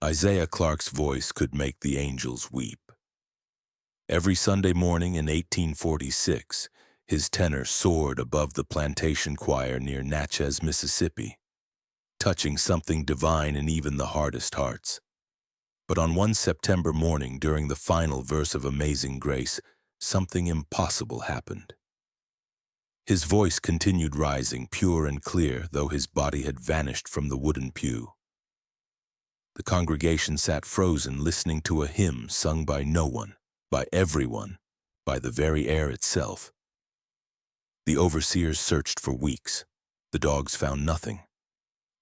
Isaiah Clarke's voice could make the angels weep. Every Sunday morning in 1846, his tenor soared above the plantation choir near Natchez, Mississippi, touching something divine in even the hardest hearts. But on one September morning during the final verse of Amazing Grace, something impossible happened. His voice continued rising, pure and clear, though his body had vanished from the wooden pew. The congregation sat frozen, listening to a hymn sung by no one, by everyone, by the very air itself. The overseers searched for weeks. The dogs found nothing.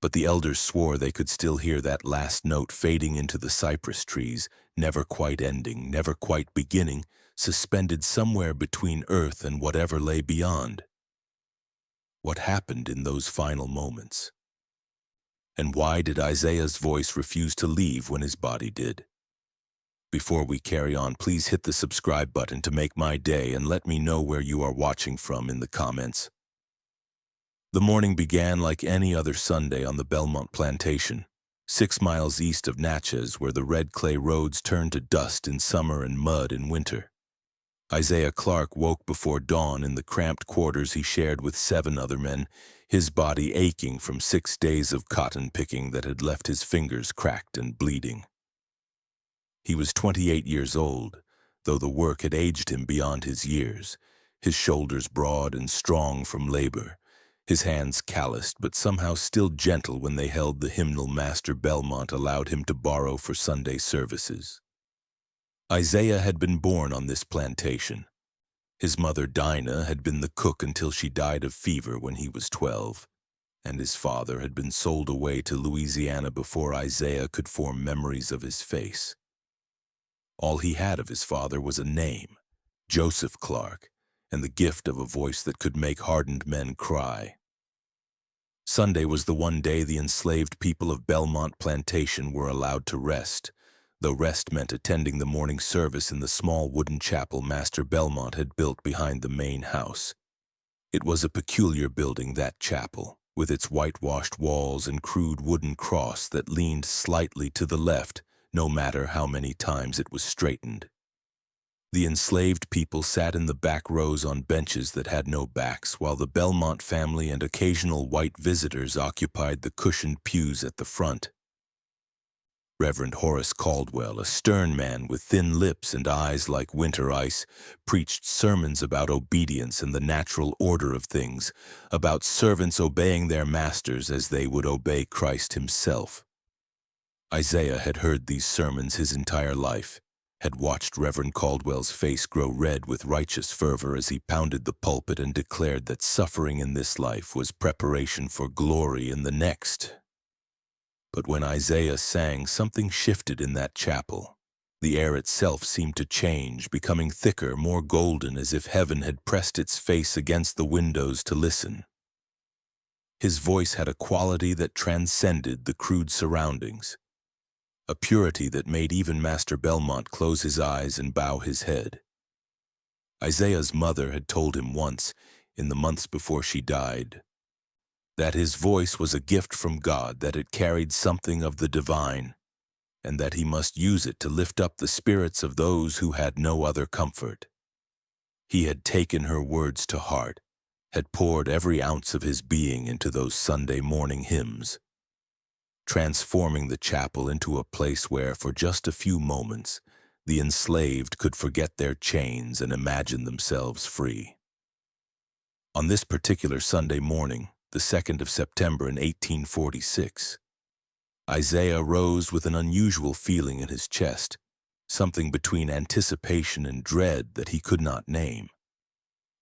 But the elders swore they could still hear that last note fading into the cypress trees, never quite ending, never quite beginning, suspended somewhere between earth and whatever lay beyond. What happened in those final moments? And why did Isaiah's voice refuse to leave when his body did? Before we carry on, please hit the subscribe button to make my day and let me know where you are watching from in the comments. The morning began like any other Sunday on the Belmont plantation, 6 miles east of Natchez, where the red clay roads turned to dust in summer and mud in winter. Isaiah Clarke woke before dawn in the cramped quarters he shared with 7 other men, his body aching from 6 days of cotton picking that had left his fingers cracked and bleeding. He was 28 years old, though the work had aged him beyond his years, his shoulders broad and strong from labor, his hands calloused but somehow still gentle when they held the hymnal Master Belmont allowed him to borrow for Sunday services. Isaiah had been born on this plantation. His mother Dinah had been the cook until she died of fever when he was 12, and his father had been sold away to Louisiana before Isaiah could form memories of his face. All he had of his father was a name, Joseph Clarke, and the gift of a voice that could make hardened men cry. Sunday was the one day the enslaved people of Belmont Plantation were allowed to rest, though rest meant attending the morning service in the small wooden chapel Master Belmont had built behind the main house. It was a peculiar building, that chapel, with its whitewashed walls and crude wooden cross that leaned slightly to the left, no matter how many times it was straightened. The enslaved people sat in the back rows on benches that had no backs, while the Belmont family and occasional white visitors occupied the cushioned pews at the front. Reverend Horace Caldwell, a stern man with thin lips and eyes like winter ice, preached sermons about obedience and the natural order of things, about servants obeying their masters as they would obey Christ himself. Isaiah had heard these sermons his entire life, had watched Reverend Caldwell's face grow red with righteous fervor as he pounded the pulpit and declared that suffering in this life was preparation for glory in the next. But when Isaiah sang, something shifted in that chapel. The air itself seemed to change, becoming thicker, more golden, as if heaven had pressed its face against the windows to listen. His voice had a quality that transcended the crude surroundings, a purity that made even Master Belmont close his eyes and bow his head. Isaiah's mother had told him once, in the months before she died, that his voice was a gift from God, that it carried something of the divine, and that he must use it to lift up the spirits of those who had no other comfort. He had taken her words to heart, had poured every ounce of his being into those Sunday morning hymns, transforming the chapel into a place where, for just a few moments, the enslaved could forget their chains and imagine themselves free. On this particular Sunday morning, the 2nd of September in 1846, Isaiah rose with an unusual feeling in his chest, something between anticipation and dread that he could not name.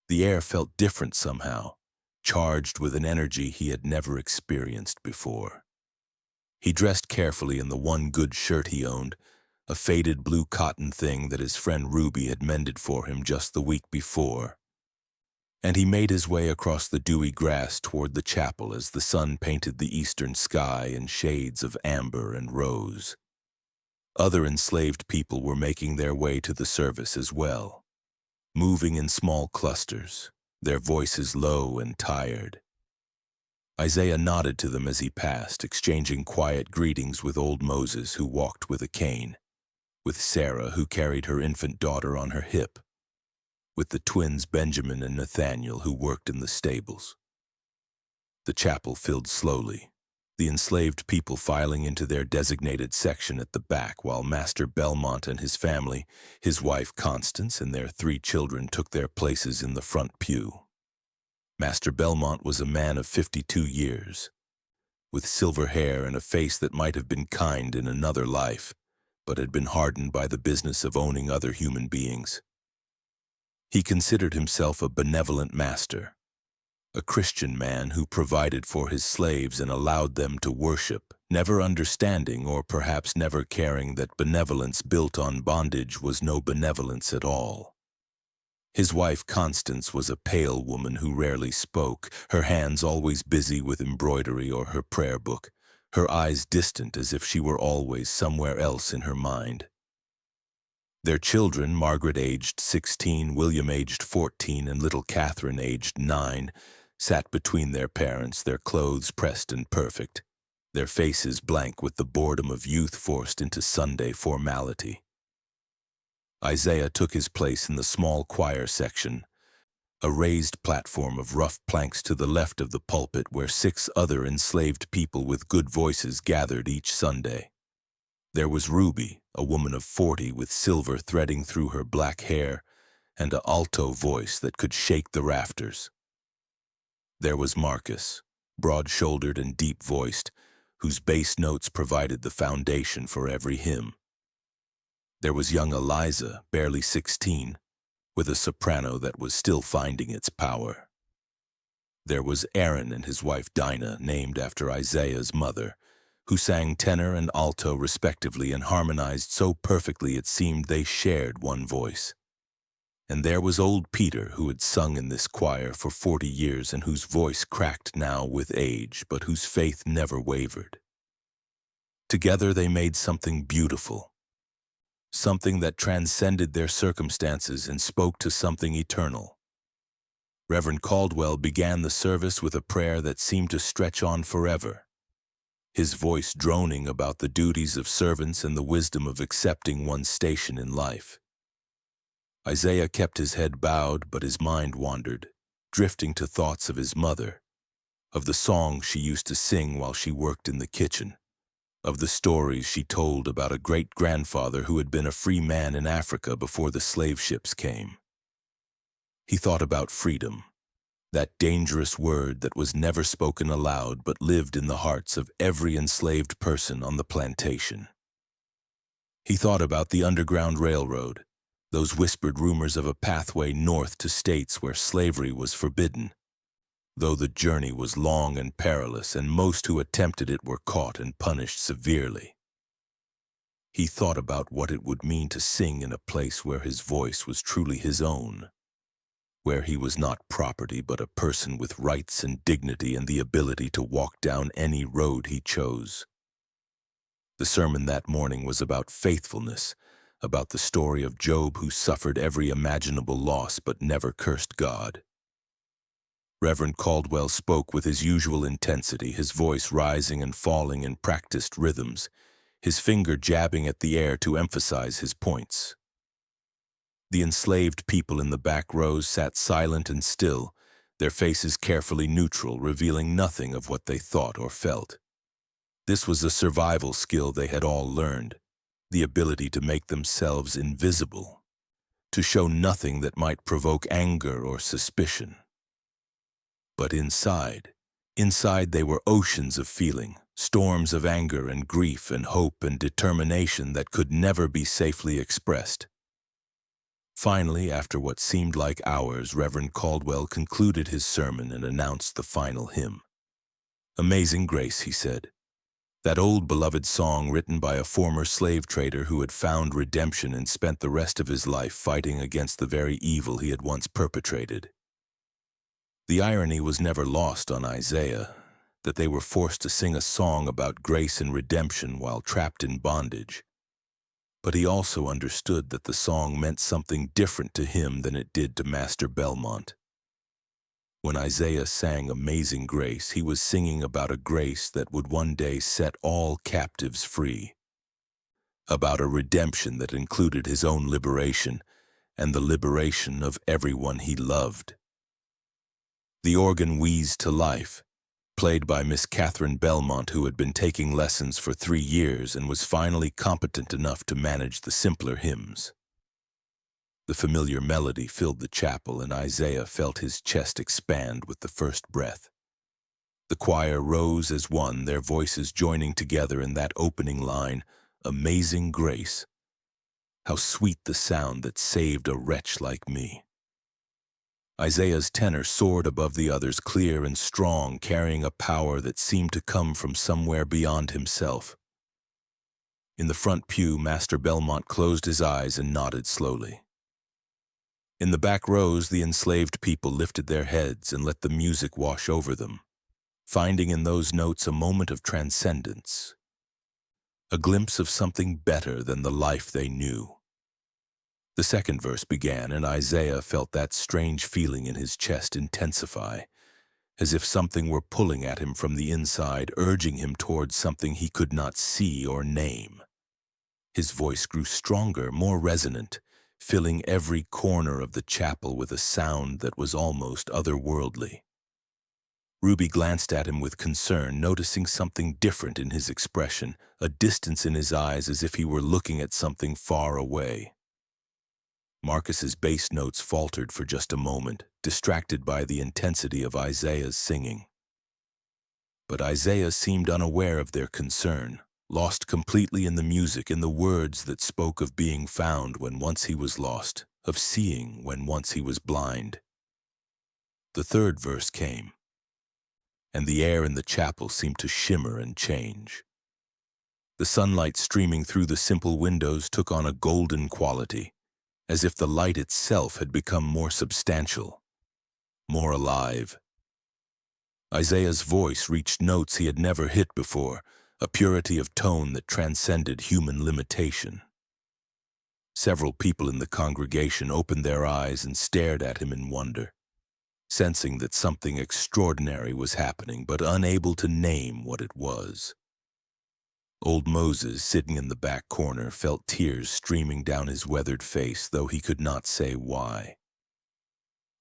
The air felt different somehow, charged with an energy he had never experienced before. He dressed carefully in the one good shirt he owned, a faded blue cotton thing that his friend Ruby had mended for him just the week before, and he made his way across the dewy grass toward the chapel as the sun painted the eastern sky in shades of amber and rose. Other enslaved people were making their way to the service as well, moving in small clusters, their voices low and tired. Isaiah nodded to them as he passed, exchanging quiet greetings with old Moses, who walked with a cane, with Sarah, who carried her infant daughter on her hip, with the twins Benjamin and Nathaniel, who worked in the stables. The chapel filled slowly, the enslaved people filing into their designated section at the back, while Master Belmont and his family, his wife Constance, and their 3 children took their places in the front pew. Master Belmont was a man of 52 years, with silver hair and a face that might have been kind in another life, but had been hardened by the business of owning other human beings. He considered himself a benevolent master, a Christian man who provided for his slaves and allowed them to worship, never understanding or perhaps never caring that benevolence built on bondage was no benevolence at all. His wife Constance was a pale woman who rarely spoke, her hands always busy with embroidery or her prayer book, her eyes distant as if she were always somewhere else in her mind. Their children, Margaret aged 16, William aged 14, and little Catherine aged 9, sat between their parents, their clothes pressed and perfect, their faces blank with the boredom of youth forced into Sunday formality. Isaiah took his place in the small choir section, a raised platform of rough planks to the left of the pulpit where 6 other enslaved people with good voices gathered each Sunday. There was Ruby, a woman of 40 with silver threading through her black hair and an alto voice that could shake the rafters. There was Marcus, broad-shouldered and deep-voiced, whose bass notes provided the foundation for every hymn. There was young Eliza, barely 16, with a soprano that was still finding its power. There was Aaron and his wife Dinah, named after Isaiah's mother, who sang tenor and alto respectively and harmonized so perfectly it seemed they shared one voice. And there was old Peter, who had sung in this choir for 40 years and whose voice cracked now with age, but whose faith never wavered. Together they made something beautiful, something that transcended their circumstances and spoke to something eternal. Reverend Caldwell began the service with a prayer that seemed to stretch on forever, his voice droning about the duties of servants and the wisdom of accepting one's station in life. Isaiah kept his head bowed, but his mind wandered, drifting to thoughts of his mother, of the songs she used to sing while she worked in the kitchen, of the stories she told about a great-grandfather who had been a free man in Africa before the slave ships came. He thought about freedom, that dangerous word that was never spoken aloud but lived in the hearts of every enslaved person on the plantation. He thought about the Underground Railroad, those whispered rumors of a pathway north to states where slavery was forbidden, though the journey was long and perilous and most who attempted it were caught and punished severely. He thought about what it would mean to sing in a place where his voice was truly his own, where he was not property but a person with rights and dignity and the ability to walk down any road he chose. The sermon that morning was about faithfulness, about the story of Job who suffered every imaginable loss but never cursed God. Reverend Caldwell spoke with his usual intensity, his voice rising and falling in practiced rhythms, his finger jabbing at the air to emphasize his points. The enslaved people in the back rows sat silent and still, their faces carefully neutral, revealing nothing of what they thought or felt. This was a survival skill they had all learned, the ability to make themselves invisible, to show nothing that might provoke anger or suspicion. But inside they were oceans of feeling, storms of anger and grief and hope and determination that could never be safely expressed. Finally, after what seemed like hours, Reverend Caldwell concluded his sermon and announced the final hymn. "Amazing Grace," he said. That old beloved song written by a former slave trader who had found redemption and spent the rest of his life fighting against the very evil he had once perpetrated. The irony was never lost on Isaiah, that they were forced to sing a song about grace and redemption while trapped in bondage. But he also understood that the song meant something different to him than it did to Master Belmont. When Isaiah sang Amazing Grace, he was singing about a grace that would one day set all captives free, about a redemption that included his own liberation and the liberation of everyone he loved. The organ wheezed to life, played by Miss Catherine Belmont, who had been taking lessons for 3 years and was finally competent enough to manage the simpler hymns. The familiar melody filled the chapel, and Isaiah felt his chest expand with the first breath. The choir rose as one, their voices joining together in that opening line, "Amazing Grace. How sweet the sound that saved a wretch like me." Isaiah's tenor soared above the others, clear and strong, carrying a power that seemed to come from somewhere beyond himself. In the front pew, Master Belmont closed his eyes and nodded slowly. In the back rows, the enslaved people lifted their heads and let the music wash over them, finding in those notes a moment of transcendence, a glimpse of something better than the life they knew. The second verse began, and Isaiah felt that strange feeling in his chest intensify, as if something were pulling at him from the inside, urging him towards something he could not see or name. His voice grew stronger, more resonant, filling every corner of the chapel with a sound that was almost otherworldly. Ruby glanced at him with concern, noticing something different in his expression, a distance in his eyes as if he were looking at something far away. Marcus's bass notes faltered for just a moment, distracted by the intensity of Isaiah's singing. But Isaiah seemed unaware of their concern, lost completely in the music, in the words that spoke of being found when once he was lost, of seeing when once he was blind. The third verse came, and the air in the chapel seemed to shimmer and change. The sunlight streaming through the simple windows took on a golden quality, as if the light itself had become more substantial, more alive. Isaiah's voice reached notes he had never hit before, a purity of tone that transcended human limitation. Several people in the congregation opened their eyes and stared at him in wonder, sensing that something extraordinary was happening, but unable to name what it was. Old Moses, sitting in the back corner, felt tears streaming down his weathered face, though he could not say why.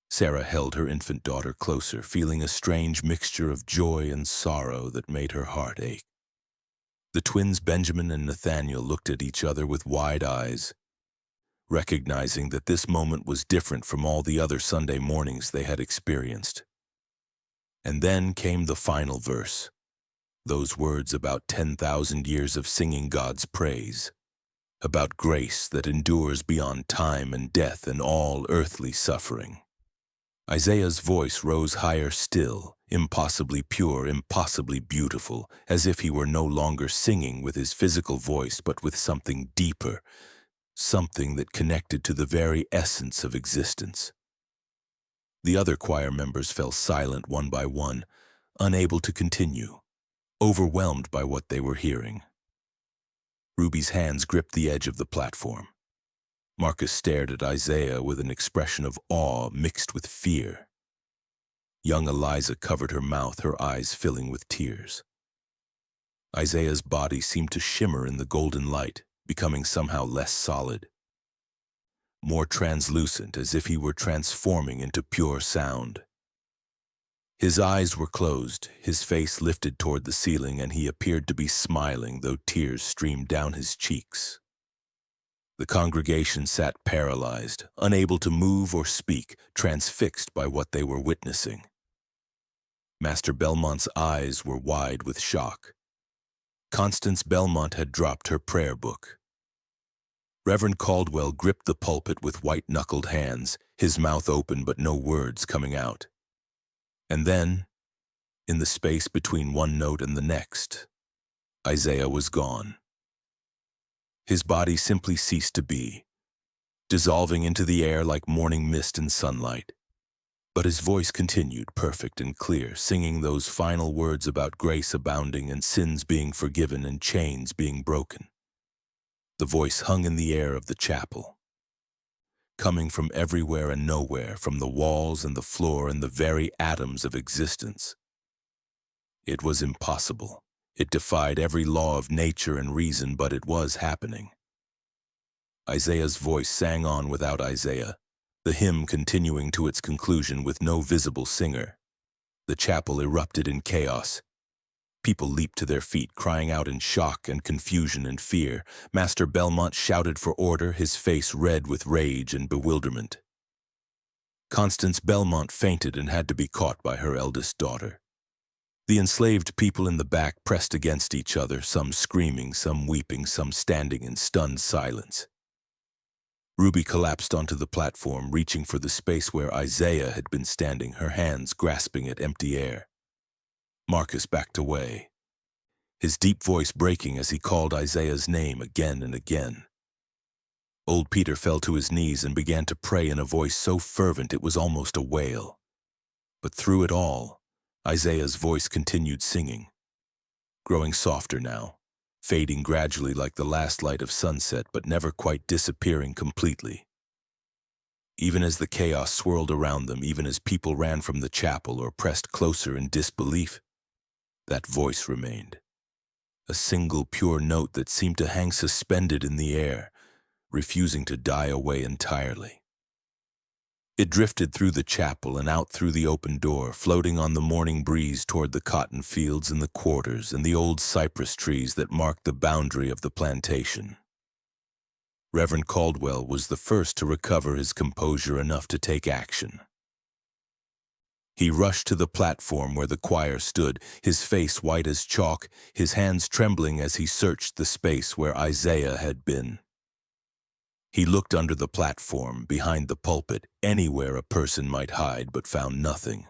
Sarah held her infant daughter closer, feeling a strange mixture of joy and sorrow that made her heart ache. The twins Benjamin and Nathaniel looked at each other with wide eyes, recognizing that this moment was different from all the other Sunday mornings they had experienced. And then came the final verse, those words about 10,000 years of singing God's praise, about grace that endures beyond time and death and all earthly suffering. Isaiah's voice rose higher still, impossibly pure, impossibly beautiful, as if he were no longer singing with his physical voice, but with something deeper, something that connected to the very essence of existence. The other choir members fell silent one by one, unable to continue, overwhelmed by what they were hearing. Ruby's hands gripped the edge of the platform. Marcus stared at Isaiah with an expression of awe mixed with fear. Young Eliza covered her mouth, her eyes filling with tears. Isaiah's body seemed to shimmer in the golden light, becoming somehow less solid, more translucent, as if he were transforming into pure sound. His eyes were closed, his face lifted toward the ceiling, and he appeared to be smiling, though tears streamed down his cheeks. The congregation sat paralyzed, unable to move or speak, transfixed by what they were witnessing. Master Belmont's eyes were wide with shock. Constance Belmont had dropped her prayer book. Reverend Caldwell gripped the pulpit with white-knuckled hands, his mouth open but no words coming out. And then, in the space between one note and the next, Isaiah was gone. His body simply ceased to be, dissolving into the air like morning mist and sunlight. But his voice continued, perfect and clear, singing those final words about grace abounding and sins being forgiven and chains being broken. The voice hung in the air of the chapel. coming from everywhere and nowhere, from the walls and the floor and the very atoms of existence. It was impossible. It defied every law of nature and reason, but it was happening. Isaiah's voice sang on without Isaiah, the hymn continuing to its conclusion with no visible singer. The chapel erupted in chaos. People leaped to their feet, crying out in shock and confusion and fear. Master Belmont shouted for order, his face red with rage and bewilderment. Constance Belmont fainted and had to be caught by her eldest daughter. The enslaved people in the back pressed against each other, some screaming, some weeping, some standing in stunned silence. Ruby collapsed onto the platform, reaching for the space where Isaiah had been standing, her hands grasping at empty air. Marcus backed away, his deep voice breaking as he called Isaiah's name again and again. Old Peter fell to his knees and began to pray in a voice so fervent it was almost a wail. But through it all, Isaiah's voice continued singing, growing softer now, fading gradually like the last light of sunset, but never quite disappearing completely. Even as the chaos swirled around them, even as people ran from the chapel or pressed closer in disbelief, that voice remained. A single pure note that seemed to hang suspended in the air, refusing to die away entirely. It drifted through the chapel and out through the open door, floating on the morning breeze toward the cotton fields and the quarters and the old cypress trees that marked the boundary of the plantation. Reverend Caldwell was the first to recover his composure enough to take action. He rushed to the platform where the choir stood, his face white as chalk, his hands trembling as he searched the space where Isaiah had been. He looked under the platform, behind the pulpit, anywhere a person might hide, but found nothing.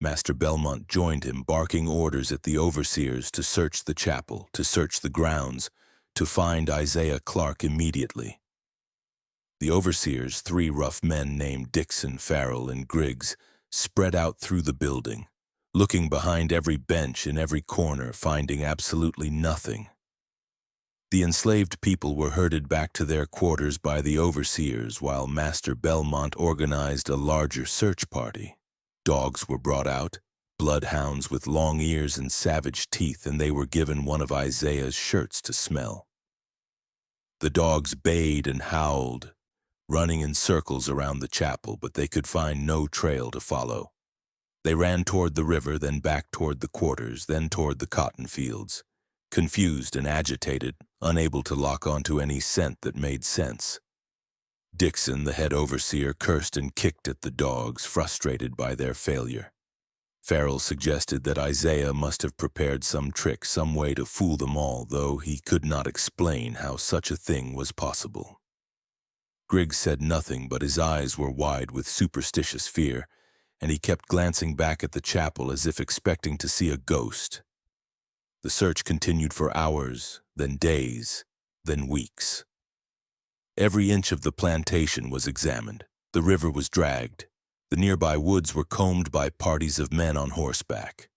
Master Belmont joined him, barking orders at the overseers to search the chapel, to search the grounds, to find Isaiah Clarke immediately. The overseers, 3 rough men named Dixon, Farrell, and Griggs, spread out through the building, looking behind every bench in every corner, finding absolutely nothing. The enslaved people were herded back to their quarters by the overseers, while Master Belmont organized a larger search party. Dogs were brought out, bloodhounds with long ears and savage teeth, and they were given one of Isaiah's shirts to smell. The dogs bayed and howled, running in circles around the chapel, but they could find no trail to follow. They ran toward the river, then back toward the quarters, then toward the cotton fields, confused and agitated, unable to lock onto any scent that made sense. Dixon, the head overseer, cursed and kicked at the dogs, frustrated by their failure. Farrell suggested that Isaiah must have prepared some trick, some way to fool them all, though he could not explain how such a thing was possible. Griggs said nothing, but his eyes were wide with superstitious fear, and he kept glancing back at the chapel as if expecting to see a ghost. The search continued for hours, then days, then weeks. Every inch of the plantation was examined. The river was dragged. The nearby woods were combed by parties of men on horseback.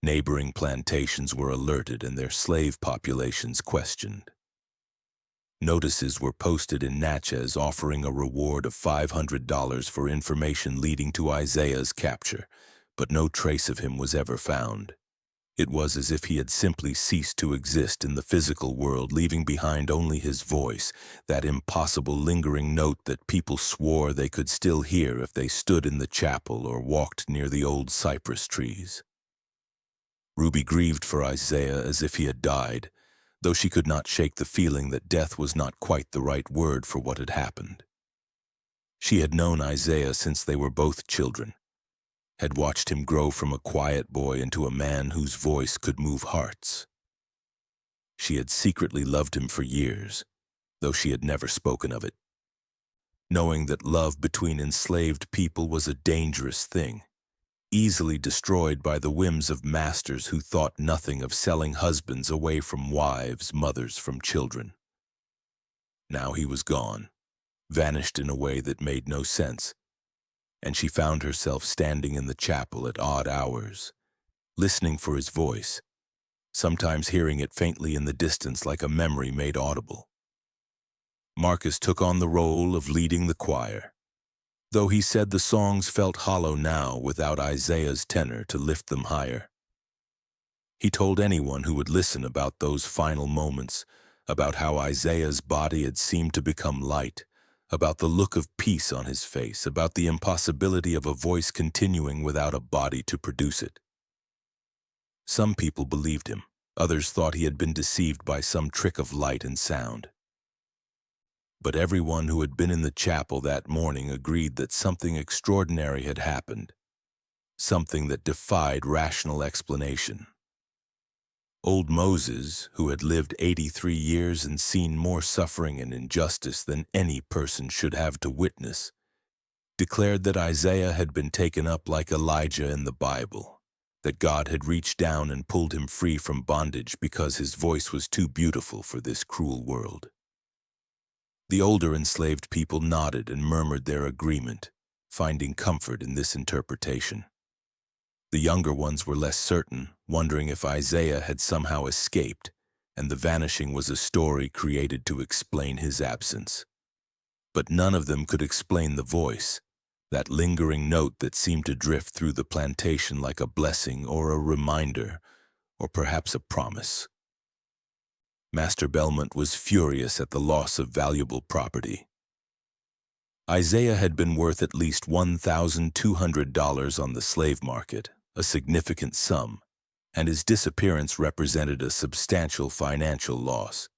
Neighboring plantations were alerted and their slave populations questioned. Notices were posted in Natchez offering a reward of $500 for information leading to Isaiah's capture, but no trace of him was ever found. It was as if he had simply ceased to exist in the physical world, leaving behind only his voice, that impossible lingering note that people swore they could still hear if they stood in the chapel or walked near the old cypress trees. Ruby grieved for Isaiah as if he had died, though she could not shake the feeling that death was not quite the right word for what had happened. She had known Isaiah since they were both children, had watched him grow from a quiet boy into a man whose voice could move hearts. She had secretly loved him for years, though she had never spoken of it. Knowing that love between enslaved people was a dangerous thing, easily destroyed by the whims of masters who thought nothing of selling husbands away from wives, mothers from children. Now he was gone, vanished in a way that made no sense, and she found herself standing in the chapel at odd hours, listening for his voice, sometimes hearing it faintly in the distance like a memory made audible. Marcus took on the role of leading the choir, though he said the songs felt hollow now without Isaiah's tenor to lift them higher. He told anyone who would listen about those final moments, about how Isaiah's body had seemed to become light, about the look of peace on his face, about the impossibility of a voice continuing without a body to produce it. Some people believed him. Others thought he had been deceived by some trick of light and sound. But everyone who had been in the chapel that morning agreed that something extraordinary had happened, something that defied rational explanation. Old Moses, who had lived 83 years and seen more suffering and injustice than any person should have to witness, declared that Isaiah had been taken up like Elijah in the Bible, that God had reached down and pulled him free from bondage because his voice was too beautiful for this cruel world. The older enslaved people nodded and murmured their agreement, finding comfort in this interpretation. The younger ones were less certain, wondering if Isaiah had somehow escaped, and the vanishing was a story created to explain his absence. But none of them could explain the voice, that lingering note that seemed to drift through the plantation like a blessing or a reminder, or perhaps a promise. Master Belmont was furious at the loss of valuable property. Isaiah had been worth at least $1,200 on the slave market, a significant sum, and his disappearance represented a substantial financial loss.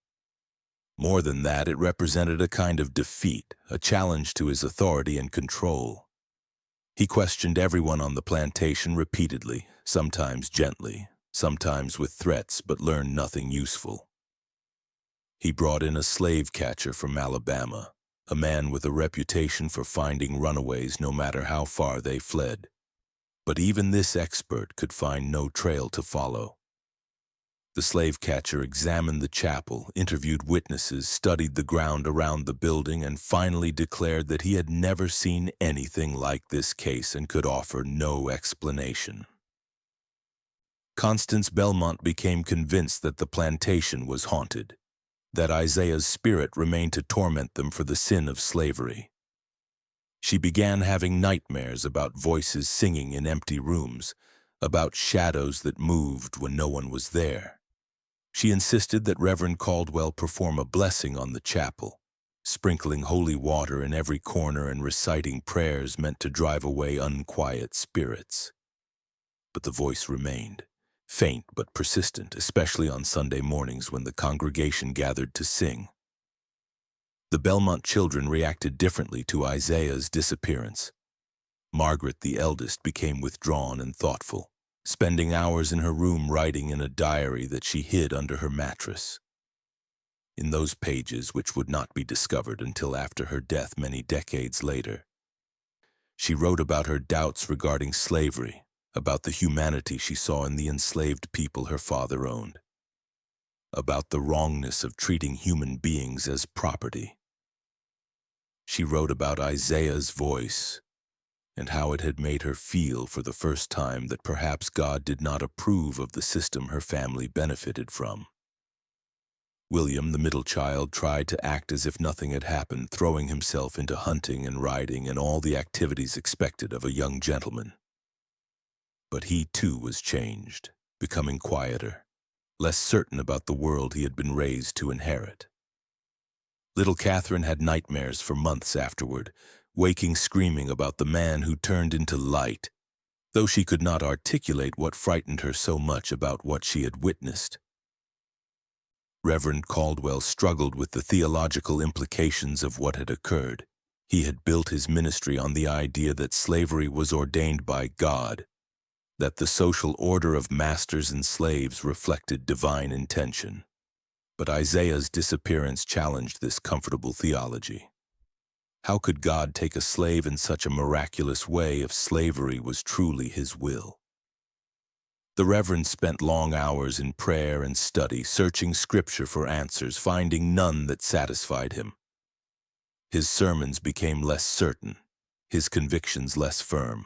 More than that, it represented a kind of defeat, a challenge to his authority and control. He questioned everyone on the plantation repeatedly, sometimes gently, sometimes with threats, but learned nothing useful. He brought in a slave catcher from Alabama, a man with a reputation for finding runaways no matter how far they fled. But even this expert could find no trail to follow. The slave catcher examined the chapel, interviewed witnesses, studied the ground around the building, and finally declared that he had never seen anything like this case and could offer no explanation. Constance Belmont became convinced that the plantation was haunted, that Isaiah's spirit remained to torment them for the sin of slavery. She began having nightmares about voices singing in empty rooms, about shadows that moved when no one was there. She insisted that Reverend Caldwell perform a blessing on the chapel, sprinkling holy water in every corner and reciting prayers meant to drive away unquiet spirits. But the voice remained, faint but persistent, especially on Sunday mornings when the congregation gathered to sing. The Belmont children reacted differently to Isaiah's disappearance. Margaret, the eldest, became withdrawn and thoughtful, spending hours in her room writing in a diary that she hid under her mattress. In those pages, which would not be discovered until after her death many decades later, she wrote about her doubts regarding slavery, about the humanity she saw in the enslaved people her father owned, about the wrongness of treating human beings as property. She wrote about Isaiah's voice and how it had made her feel for the first time that perhaps God did not approve of the system her family benefited from. William, the middle child, tried to act as if nothing had happened, throwing himself into hunting and riding and all the activities expected of a young gentleman. But he too was changed, becoming quieter, less certain about the world he had been raised to inherit. Little Catherine had nightmares for months afterward, waking screaming about the man who turned into light, though she could not articulate what frightened her so much about what she had witnessed. Reverend Caldwell struggled with the theological implications of what had occurred. He had built his ministry on the idea that slavery was ordained by God, that the social order of masters and slaves reflected divine intention. But Isaiah's disappearance challenged this comfortable theology. How could God take a slave in such a miraculous way if slavery was truly his will? The Reverend spent long hours in prayer and study, searching Scripture for answers, finding none that satisfied him. His sermons became less certain, his convictions less firm.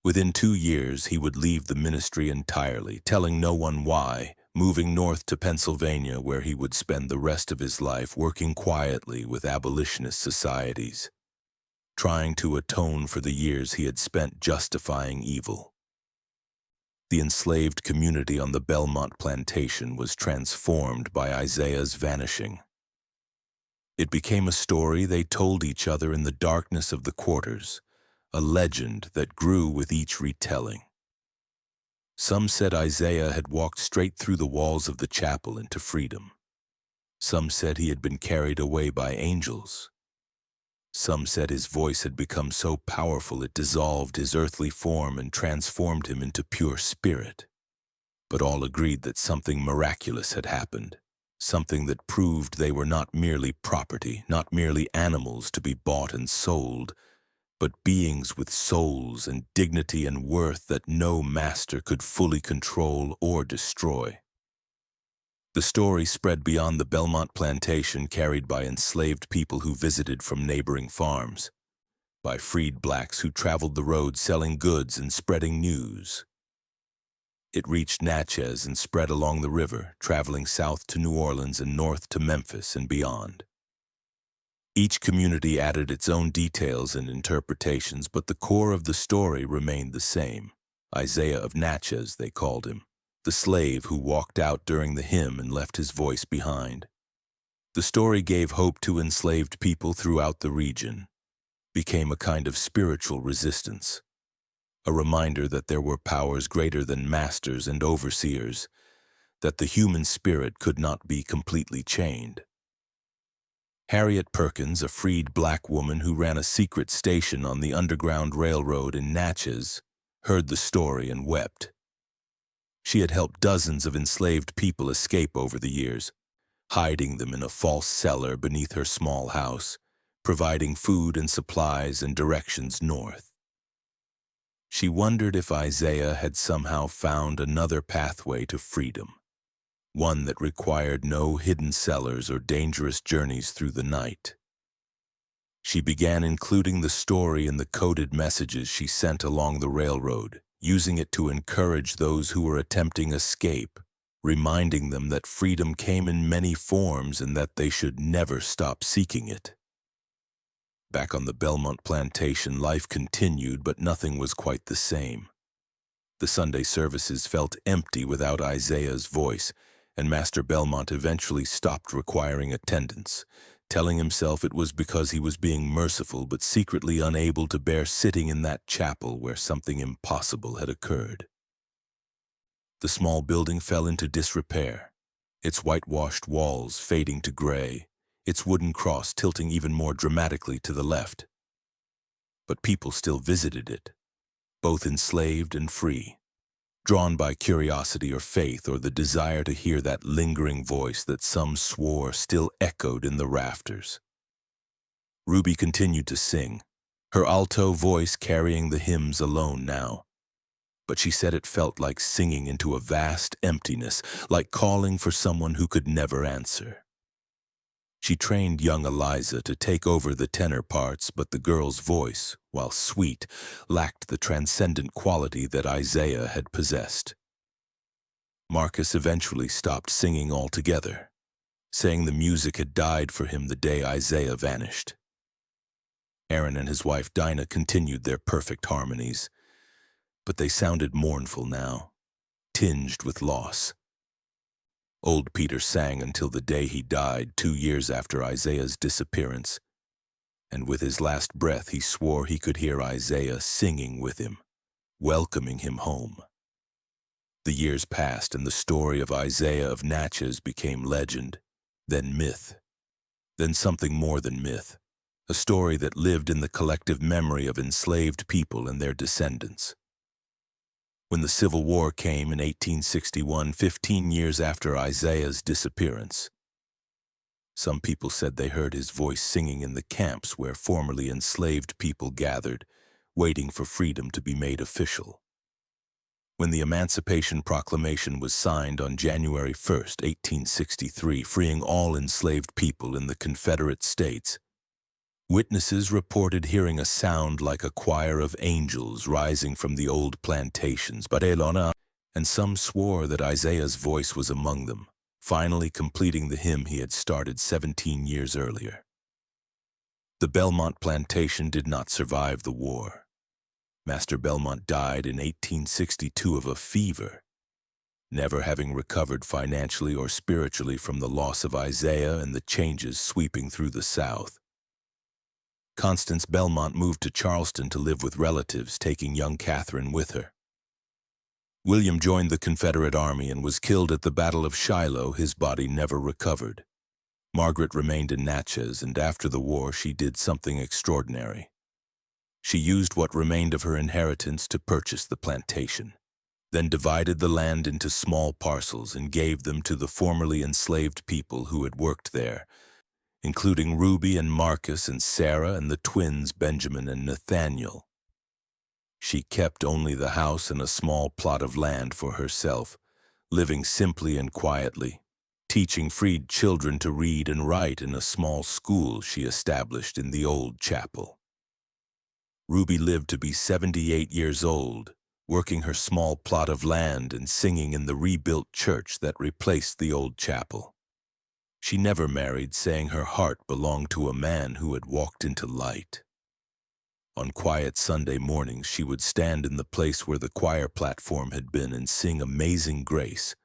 Within 2 years, he would leave the ministry entirely, telling no one why, moving north to Pennsylvania where he would spend the rest of his life working quietly with abolitionist societies, trying to atone for the years he had spent justifying evil. The enslaved community on the Belmont plantation was transformed by Isaiah's vanishing. It became a story they told each other in the darkness of the quarters, a legend that grew with each retelling. Some said Isaiah had walked straight through the walls of the chapel into freedom. Some said he had been carried away by angels. Some said his voice had become so powerful it dissolved his earthly form and transformed him into pure spirit. But all agreed that something miraculous had happened, something that proved they were not merely property, not merely animals to be bought and sold, but beings with souls and dignity and worth that no master could fully control or destroy. The story spread beyond the Belmont plantation, carried by enslaved people who visited from neighboring farms, by freed blacks who traveled the road selling goods and spreading news. It reached Natchez and spread along the river, traveling south to New Orleans and north to Memphis and beyond. Each community added its own details and interpretations, but the core of the story remained the same. Isaiah of Natchez, they called him, the slave who walked out during the hymn and left his voice behind. The story gave hope to enslaved people throughout the region, became a kind of spiritual resistance, a reminder that there were powers greater than masters and overseers, that the human spirit could not be completely chained. Harriet Perkins, a freed black woman who ran a secret station on the Underground Railroad in Natchez, heard the story and wept. She had helped dozens of enslaved people escape over the years, hiding them in a false cellar beneath her small house, providing food and supplies and directions north. She wondered if Isaiah had somehow found another pathway to freedom, one that required no hidden cellars or dangerous journeys through the night. She began including the story in the coded messages she sent along the railroad, using it to encourage those who were attempting escape, reminding them that freedom came in many forms and that they should never stop seeking it. Back on the Belmont plantation, life continued, but nothing was quite the same. The Sunday services felt empty without Isaiah's voice, and Master Belmont eventually stopped requiring attendance, telling himself it was because he was being merciful but secretly unable to bear sitting in that chapel where something impossible had occurred. The small building fell into disrepair, its whitewashed walls fading to gray, its wooden cross tilting even more dramatically to the left. But people still visited it, both enslaved and free, drawn by curiosity or faith or the desire to hear that lingering voice that some swore still echoed in the rafters. Ruby continued to sing, her alto voice carrying the hymns alone now. But she said it felt like singing into a vast emptiness, like calling for someone who could never answer. She trained young Eliza to take over the tenor parts, but the girl's voice, while sweet, lacked the transcendent quality that Isaiah had possessed. Marcus eventually stopped singing altogether, saying the music had died for him the day Isaiah vanished. Aaron and his wife Dinah continued their perfect harmonies, but they sounded mournful now, tinged with loss. Old Peter sang until the day he died 2 years after Isaiah's disappearance, and with his last breath he swore he could hear Isaiah singing with him, welcoming him home. The years passed and the story of Isaiah of Natchez became legend, then myth, then something more than myth, a story that lived in the collective memory of enslaved people and their descendants. When the Civil War came in 1861, 15 years after Isaiah's disappearance, some people said they heard his voice singing in the camps where formerly enslaved people gathered, waiting for freedom to be made official. When the Emancipation Proclamation was signed on January 1, 1863, freeing all enslaved people in the Confederate States, witnesses reported hearing a sound like a choir of angels rising from the old plantations. and some swore that Isaiah's voice was among them, finally completing the hymn he had started 17 years earlier. The Belmont plantation did not survive the war. Master Belmont died in 1862 of a fever, never having recovered financially or spiritually from the loss of Isaiah and the changes sweeping through the South. Constance Belmont moved to Charleston to live with relatives, taking young Catherine with her. William joined the Confederate Army and was killed at the Battle of Shiloh. His body never recovered. Margaret remained in Natchez, and after the war she did something extraordinary. She used what remained of her inheritance to purchase the plantation, then divided the land into small parcels and gave them to the formerly enslaved people who had worked there, including Ruby and Marcus and Sarah and the twins Benjamin and Nathaniel. She kept only the house and a small plot of land for herself, living simply and quietly, teaching freed children to read and write in a small school she established in the old chapel. Ruby lived to be 78 years old, working her small plot of land and singing in the rebuilt church that replaced the old chapel. She never married, saying her heart belonged to a man who had walked into light. On quiet Sunday mornings, she would stand in the place where the choir platform had been and sing Amazing Grace,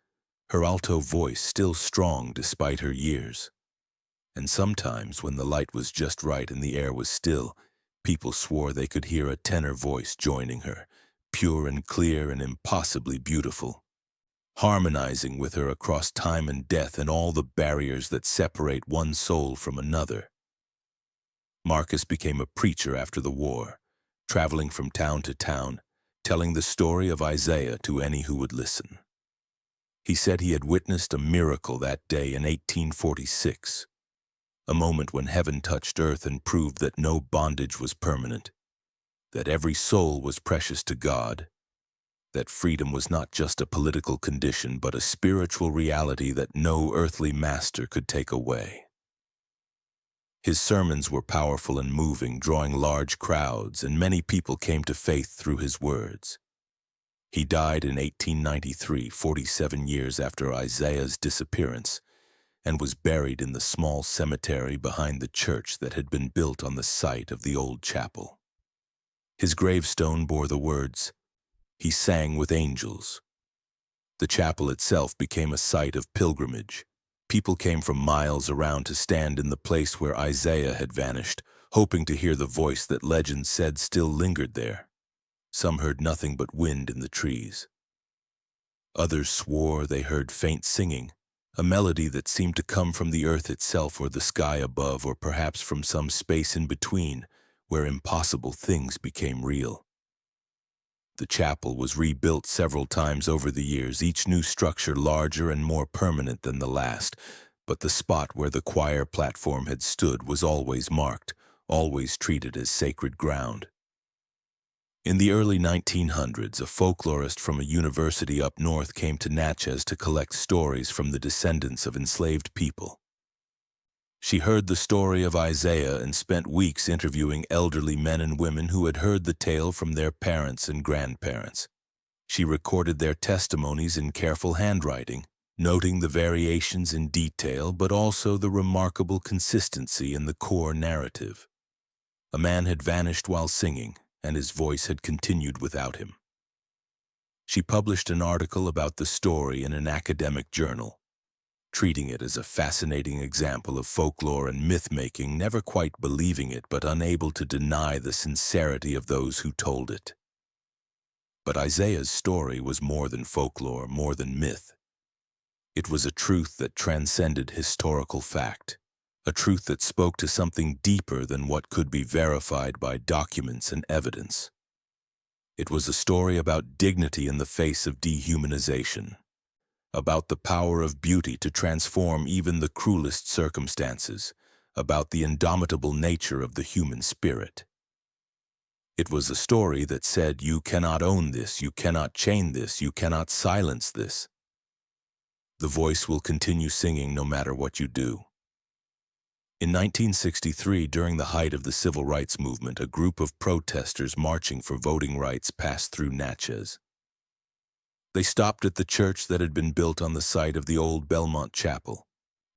her alto voice still strong despite her years. And sometimes, when the light was just right and the air was still, people swore they could hear a tenor voice joining her, pure and clear and impossibly beautiful, harmonizing with her across time and death and all the barriers that separate one soul from another. Marcus became a preacher after the war, traveling from town to town, telling the story of Isaiah to any who would listen. He said he had witnessed a miracle that day in 1846, a moment when heaven touched earth and proved that no bondage was permanent, that every soul was precious to God, that freedom was not just a political condition but a spiritual reality that no earthly master could take away. His sermons were powerful and moving, drawing large crowds, and many people came to faith through his words. He died in 1893, 47 years after Isaiah's disappearance, and was buried in the small cemetery behind the church that had been built on the site of the old chapel. His gravestone bore the words, "He sang with angels." The chapel itself became a site of pilgrimage. People came from miles around to stand in the place where Isaiah had vanished, hoping to hear the voice that legend said still lingered there. Some heard nothing but wind in the trees. Others swore they heard faint singing, a melody that seemed to come from the earth itself or the sky above, or perhaps from some space in between, where impossible things became real. The chapel was rebuilt several times over the years, each new structure larger and more permanent than the last, but the spot where the choir platform had stood was always marked, always treated as sacred ground. In the early 1900s, a folklorist from a university up north came to Natchez to collect stories from the descendants of enslaved people. She heard the story of Isaiah and spent weeks interviewing elderly men and women who had heard the tale from their parents and grandparents. She recorded their testimonies in careful handwriting, noting the variations in detail but also the remarkable consistency in the core narrative. A man had vanished while singing, and his voice had continued without him. She published an article about the story in an academic journal, treating it as a fascinating example of folklore and myth-making, never quite believing it but unable to deny the sincerity of those who told it. But Isaiah's story was more than folklore, more than myth. It was a truth that transcended historical fact, a truth that spoke to something deeper than what could be verified by documents and evidence. It was a story about dignity in the face of dehumanization, about the power of beauty to transform even the cruelest circumstances, about the indomitable nature of the human spirit. It was a story that said, you cannot own this, you cannot chain this, you cannot silence this. The voice will continue singing no matter what you do. In 1963, during the height of the civil rights movement, a group of protesters marching for voting rights passed through Natchez. They stopped at the church that had been built on the site of the old Belmont Chapel,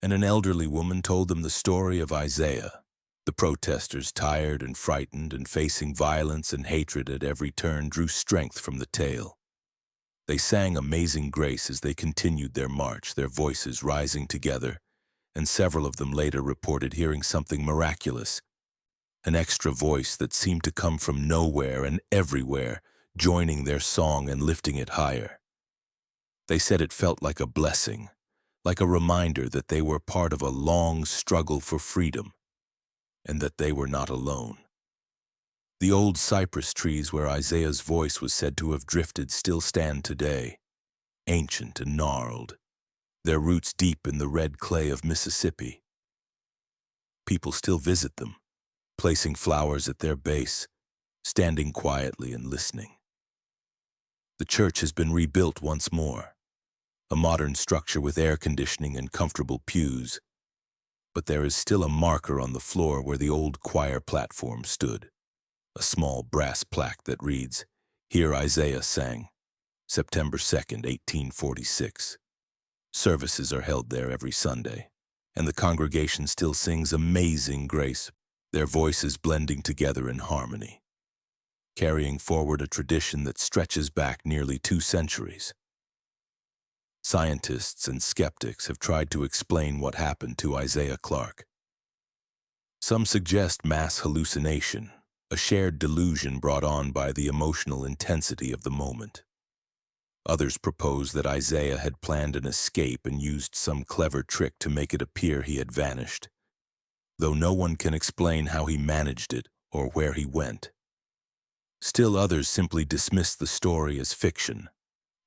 and an elderly woman told them the story of Isaiah. The protesters, tired and frightened and facing violence and hatred at every turn, drew strength from the tale. They sang Amazing Grace as they continued their march, their voices rising together, and several of them later reported hearing something miraculous, an extra voice that seemed to come from nowhere and everywhere, joining their song and lifting it higher. They said it felt like a blessing, like a reminder that they were part of a long struggle for freedom, and that they were not alone. The old cypress trees where Isaiah's voice was said to have drifted still stand today, ancient and gnarled, their roots deep in the red clay of Mississippi. People still visit them, placing flowers at their base, standing quietly and listening. The church has been rebuilt once more, a modern structure with air conditioning and comfortable pews, but there is still a marker on the floor where the old choir platform stood, a small brass plaque that reads, "Here Isaiah sang, September 2nd, 1846. Services are held there every Sunday, and the congregation still sings Amazing Grace, their voices blending together in harmony, carrying forward a tradition that stretches back nearly 2 centuries. Scientists and skeptics have tried to explain what happened to Isaiah Clarke. Some suggest mass hallucination, a shared delusion brought on by the emotional intensity of the moment. Others propose that Isaiah had planned an escape and used some clever trick to make it appear he had vanished, though no one can explain how he managed it or where he went. Still others simply dismiss the story as fiction,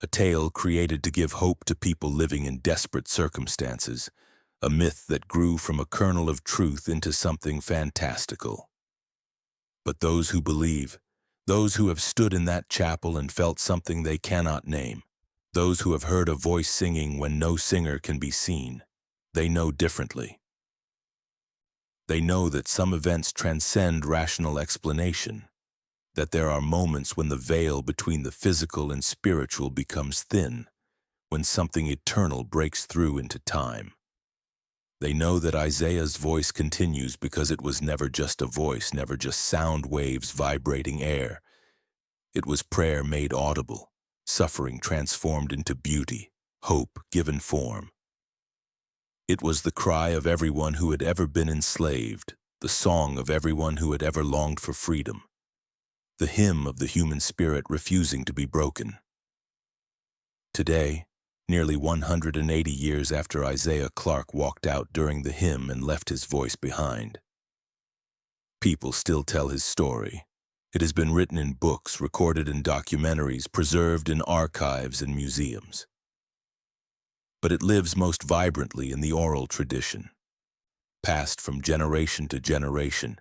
a tale created to give hope to people living in desperate circumstances, a myth that grew from a kernel of truth into something fantastical. But those who believe, those who have stood in that chapel and felt something they cannot name, those who have heard a voice singing when no singer can be seen, they know differently. They know that some events transcend rational explanation, that there are moments when the veil between the physical and spiritual becomes thin, when something eternal breaks through into time. They know that Isaiah's voice continues because it was never just a voice, never just sound waves vibrating air. It was prayer made audible, suffering transformed into beauty, hope given form. It was the cry of everyone who had ever been enslaved, the song of everyone who had ever longed for freedom, the hymn of the human spirit refusing to be broken. Today, nearly 180 years after Isaiah Clarke walked out during the hymn and left his voice behind, people still tell his story. It has been written in books, recorded in documentaries, preserved in archives and museums. But it lives most vibrantly in the oral tradition, passed from generation to generation,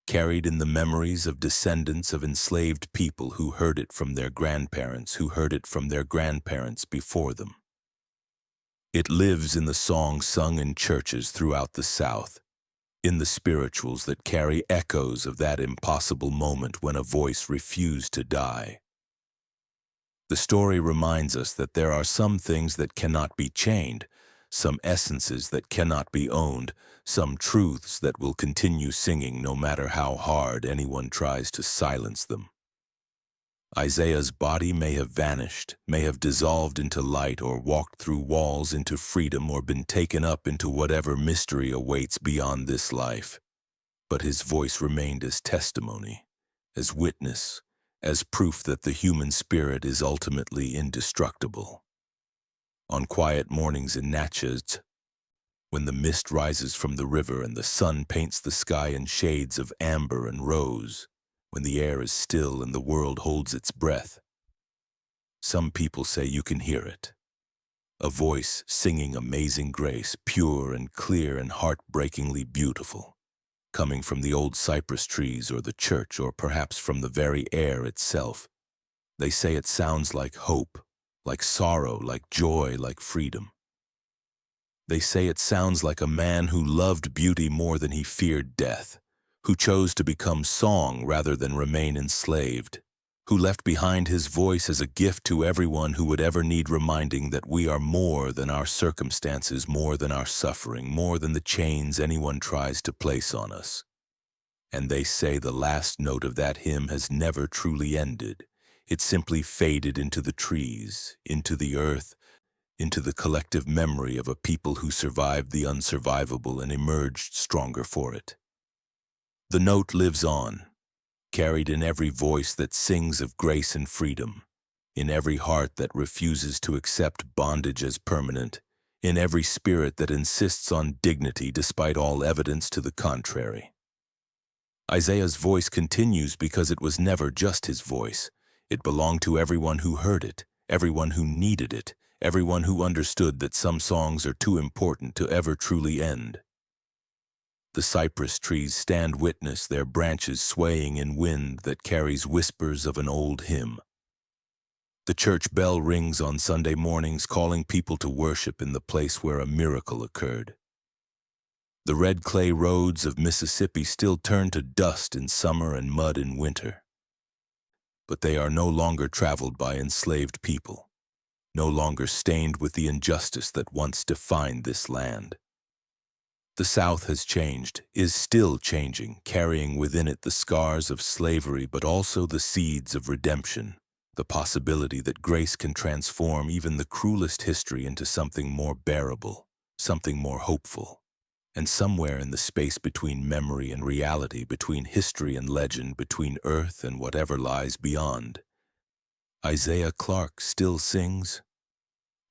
carried in the memories of descendants of enslaved people who heard it from their grandparents, who heard it from their grandparents before them. It lives in the songs sung in churches throughout the South, in the spirituals that carry echoes of that impossible moment when a voice refused to die. The story reminds us that there are some things that cannot be chained, some essences that cannot be owned, some truths that will continue singing no matter how hard anyone tries to silence them. Isaiah's body may have vanished, may have dissolved into light or walked through walls into freedom or been taken up into whatever mystery awaits beyond this life. But his voice remained as testimony, as witness, as proof that the human spirit is ultimately indestructible. On quiet mornings in Natchez, when the mist rises from the river and the sun paints the sky in shades of amber and rose, when the air is still and the world holds its breath, some people say you can hear it. A voice singing Amazing Grace, pure and clear and heartbreakingly beautiful, coming from the old cypress trees or the church or perhaps from the very air itself. They say it sounds like hope, like sorrow, like joy, like freedom. They say it sounds like a man who loved beauty more than he feared death, who chose to become song rather than remain enslaved, who left behind his voice as a gift to everyone who would ever need reminding that we are more than our circumstances, more than our suffering, more than the chains anyone tries to place on us. And they say the last note of that hymn has never truly ended. It simply faded into the trees, into the earth, into the collective memory of a people who survived the unsurvivable and emerged stronger for it. The note lives on, carried in every voice that sings of grace and freedom, in every heart that refuses to accept bondage as permanent, in every spirit that insists on dignity despite all evidence to the contrary. Isaiah's voice continues because it was never just his voice. It belonged to everyone who heard it, everyone who needed it, everyone who understood that some songs are too important to ever truly end. The cypress trees stand witness, their branches swaying in wind that carries whispers of an old hymn. The church bell rings on Sunday mornings, calling people to worship in the place where a miracle occurred. The red clay roads of Mississippi still turn to dust in summer and mud in winter. But they are no longer traveled by enslaved people, no longer stained with the injustice that once defined this land. The South has changed, is still changing, carrying within it the scars of slavery, but also the seeds of redemption, the possibility that grace can transform even the cruelest history into something more bearable, something more hopeful. And somewhere in the space between memory and reality, between history and legend, between earth and whatever lies beyond, Isaiah Clarke still sings.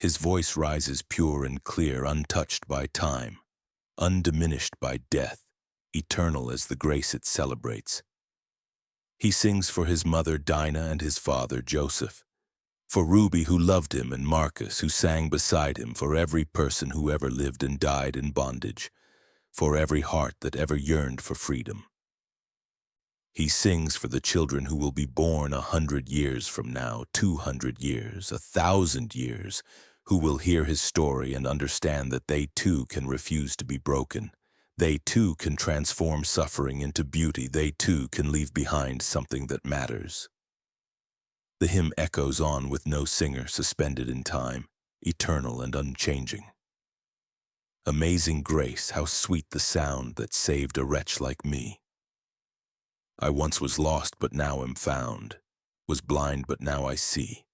His voice rises pure and clear, untouched by time, undiminished by death, eternal as the grace it celebrates. He sings for his mother Dinah and his father Joseph, for Ruby who loved him and Marcus who sang beside him, for every person who ever lived and died in bondage, for every heart that ever yearned for freedom. He sings for the children who will be born 100 years from now, 200 years, 1,000 years, who will hear his story and understand that they too can refuse to be broken. They too can transform suffering into beauty. They too can leave behind something that matters. The hymn echoes on with no singer, suspended in time, eternal and unchanging. Amazing grace, how sweet the sound that saved a wretch like me. I once was lost, but now am found, was blind, but now I see.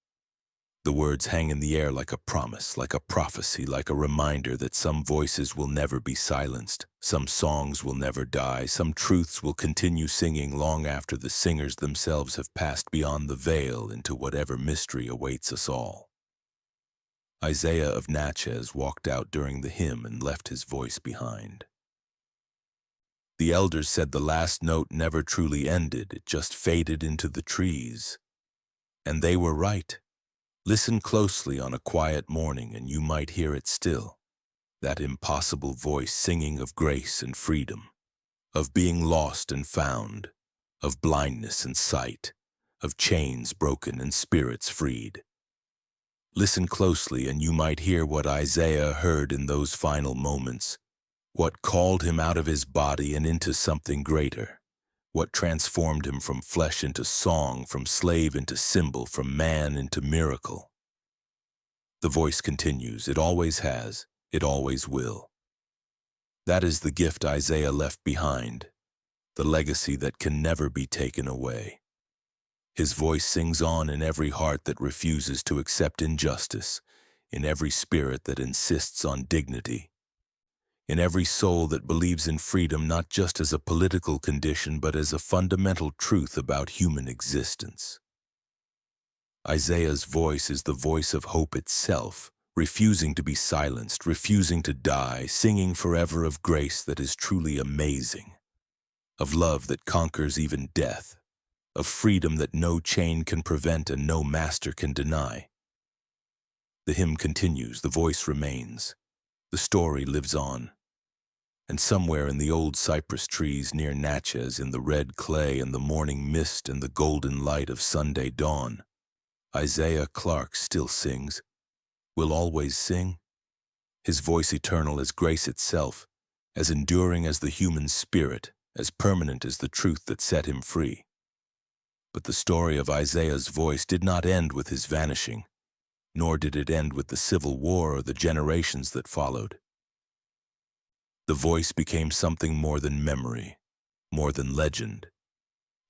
The words hang in the air like a promise, like a prophecy, like a reminder that some voices will never be silenced, some songs will never die, some truths will continue singing long after the singers themselves have passed beyond the veil into whatever mystery awaits us all. Isaiah of Natchez walked out during the hymn and left his voice behind. The elders said the last note never truly ended, it just faded into the trees. And they were right. Listen closely on a quiet morning and you might hear it still, that impossible voice singing of grace and freedom, of being lost and found, of blindness and sight, of chains broken and spirits freed. Listen closely and you might hear what Isaiah heard in those final moments, what called him out of his body and into something greater, what transformed him from flesh into song, from slave into symbol, from man into miracle. The voice continues. It always has. It always will. That is the gift Isaiah left behind, the legacy that can never be taken away. His voice sings on in every heart that refuses to accept injustice, in every spirit that insists on dignity, in every soul that believes in freedom not just as a political condition but as a fundamental truth about human existence. Isaiah's voice is the voice of hope itself, refusing to be silenced, refusing to die, singing forever of grace that is truly amazing, of love that conquers even death, of freedom that no chain can prevent and no master can deny. The hymn continues, the voice remains, the story lives on. And somewhere in the old cypress trees near Natchez, in the red clay and the morning mist and the golden light of Sunday dawn, Isaiah Clarke still sings, will always sing, his voice eternal as grace itself, as enduring as the human spirit, as permanent as the truth that set him free. But the story of Isaiah's voice did not end with his vanishing, nor did it end with the Civil War or the generations that followed. The voice became something more than memory, more than legend.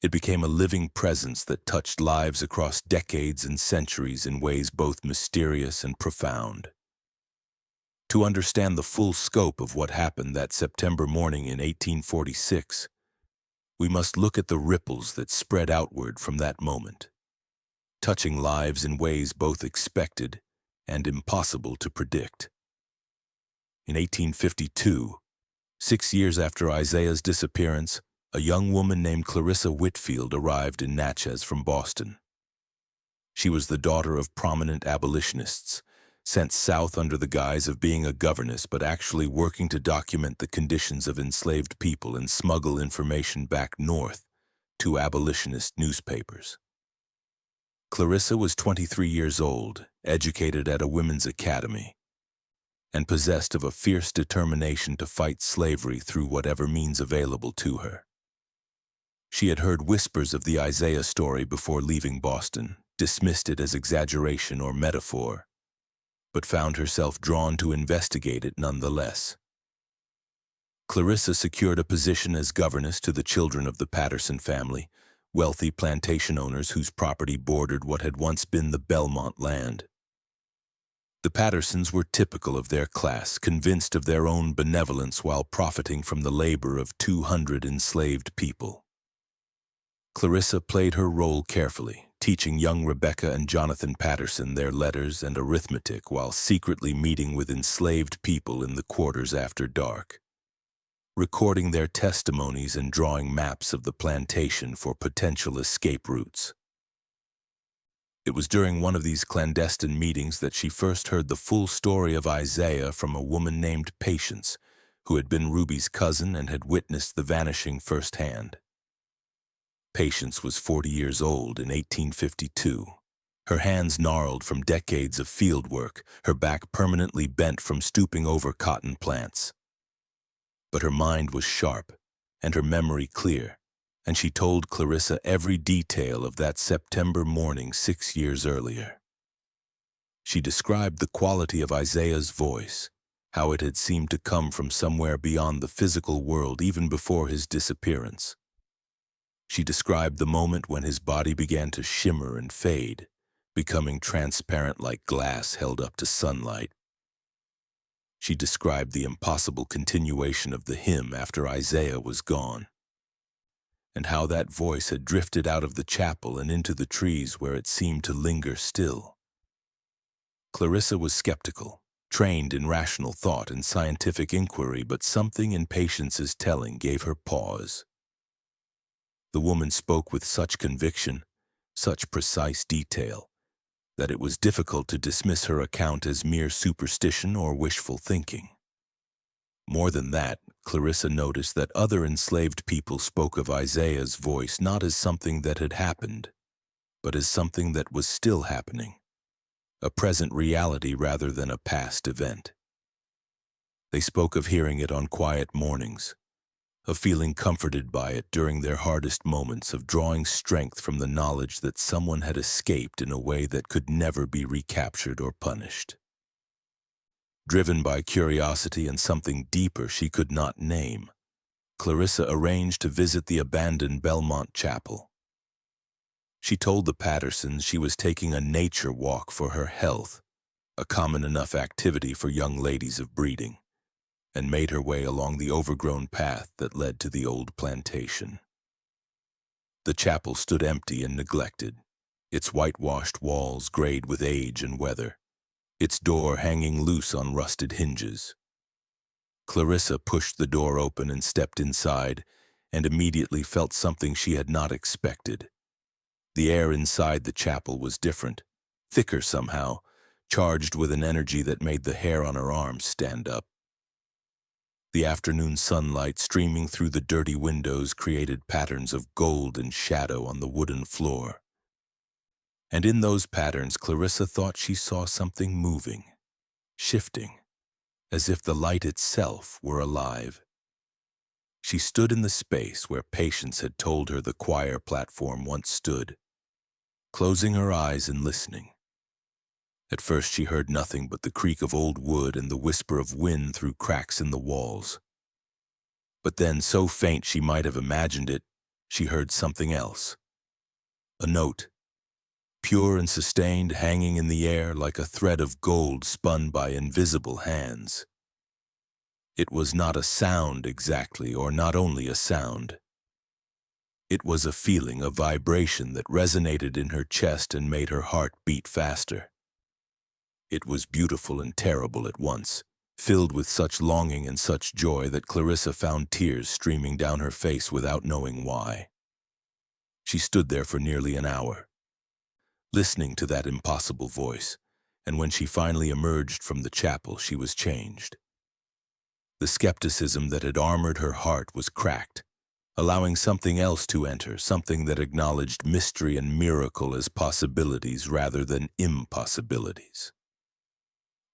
It became a living presence that touched lives across decades and centuries in ways both mysterious and profound. To understand the full scope of what happened that September morning in 1846, we must look at the ripples that spread outward from that moment, touching lives in ways both expected and impossible to predict. In 1852, 6 years after Isaiah's disappearance, a young woman named Clarissa Whitfield arrived in Natchez from Boston. She was the daughter of prominent abolitionists, sent south under the guise of being a governess but actually working to document the conditions of enslaved people and smuggle information back north to abolitionist newspapers. Clarissa was 23 years old, educated at a women's academy, and possessed of a fierce determination to fight slavery through whatever means available to her. She had heard whispers of the Isaiah story before leaving Boston, dismissed it as exaggeration or metaphor, but found herself drawn to investigate it nonetheless. Clarissa secured a position as governess to the children of the Patterson family, wealthy plantation owners whose property bordered what had once been the Belmont land. The Pattersons were typical of their class, convinced of their own benevolence while profiting from the labor of 200 enslaved people. Clarissa played her role carefully, teaching young Rebecca and Jonathan Patterson their letters and arithmetic while secretly meeting with enslaved people in the quarters after dark, recording their testimonies and drawing maps of the plantation for potential escape routes. It was during one of these clandestine meetings that she first heard the full story of Isaiah from a woman named Patience, who had been Ruby's cousin and had witnessed the vanishing firsthand. Patience was 40 years old in 1852. Her hands gnarled from decades of field work, her back permanently bent from stooping over cotton plants. But her mind was sharp, and her memory clear, and she told Clarissa every detail of that September morning 6 years earlier. She described the quality of Isaiah's voice, how it had seemed to come from somewhere beyond the physical world even before his disappearance. She described the moment when his body began to shimmer and fade, becoming transparent like glass held up to sunlight. She described the impossible continuation of the hymn after Isaiah was gone, and how that voice had drifted out of the chapel and into the trees where it seemed to linger still. Clarissa was skeptical, trained in rational thought and scientific inquiry, but something in Patience's telling gave her pause. The woman spoke with such conviction, such precise detail, that it was difficult to dismiss her account as mere superstition or wishful thinking. More than that, Clarissa noticed that other enslaved people spoke of Isaiah's voice not as something that had happened, but as something that was still happening, a present reality rather than a past event. They spoke of hearing it on quiet mornings, of feeling comforted by it during their hardest moments, of drawing strength from the knowledge that someone had escaped in a way that could never be recaptured or punished. Driven by curiosity and something deeper she could not name, Clarissa arranged to visit the abandoned Belmont Chapel. She told the Pattersons she was taking a nature walk for her health, a common enough activity for young ladies of breeding, and made her way along the overgrown path that led to the old plantation. The chapel stood empty and neglected, its whitewashed walls grayed with age and weather, its door hanging loose on rusted hinges. Clarissa pushed the door open and stepped inside, and immediately felt something she had not expected. The air inside the chapel was different, thicker somehow, charged with an energy that made the hair on her arms stand up. The afternoon sunlight streaming through the dirty windows created patterns of gold and shadow on the wooden floor. And in those patterns, Clarissa thought she saw something moving, shifting, as if the light itself were alive. She stood in the space where Patience had told her the choir platform once stood, closing her eyes and listening. At first she heard nothing but the creak of old wood and the whisper of wind through cracks in the walls. But then, so faint she might have imagined it, she heard something else. A note, pure and sustained, hanging in the air like a thread of gold spun by invisible hands. It was not a sound exactly, or not only a sound. It was a feeling, a vibration that resonated in her chest and made her heart beat faster. It was beautiful and terrible at once, filled with such longing and such joy that Clarissa found tears streaming down her face without knowing why. She stood there for nearly an hour, listening to that impossible voice, and when she finally emerged from the chapel, she was changed. The skepticism that had armored her heart was cracked, allowing something else to enter, something that acknowledged mystery and miracle as possibilities rather than impossibilities.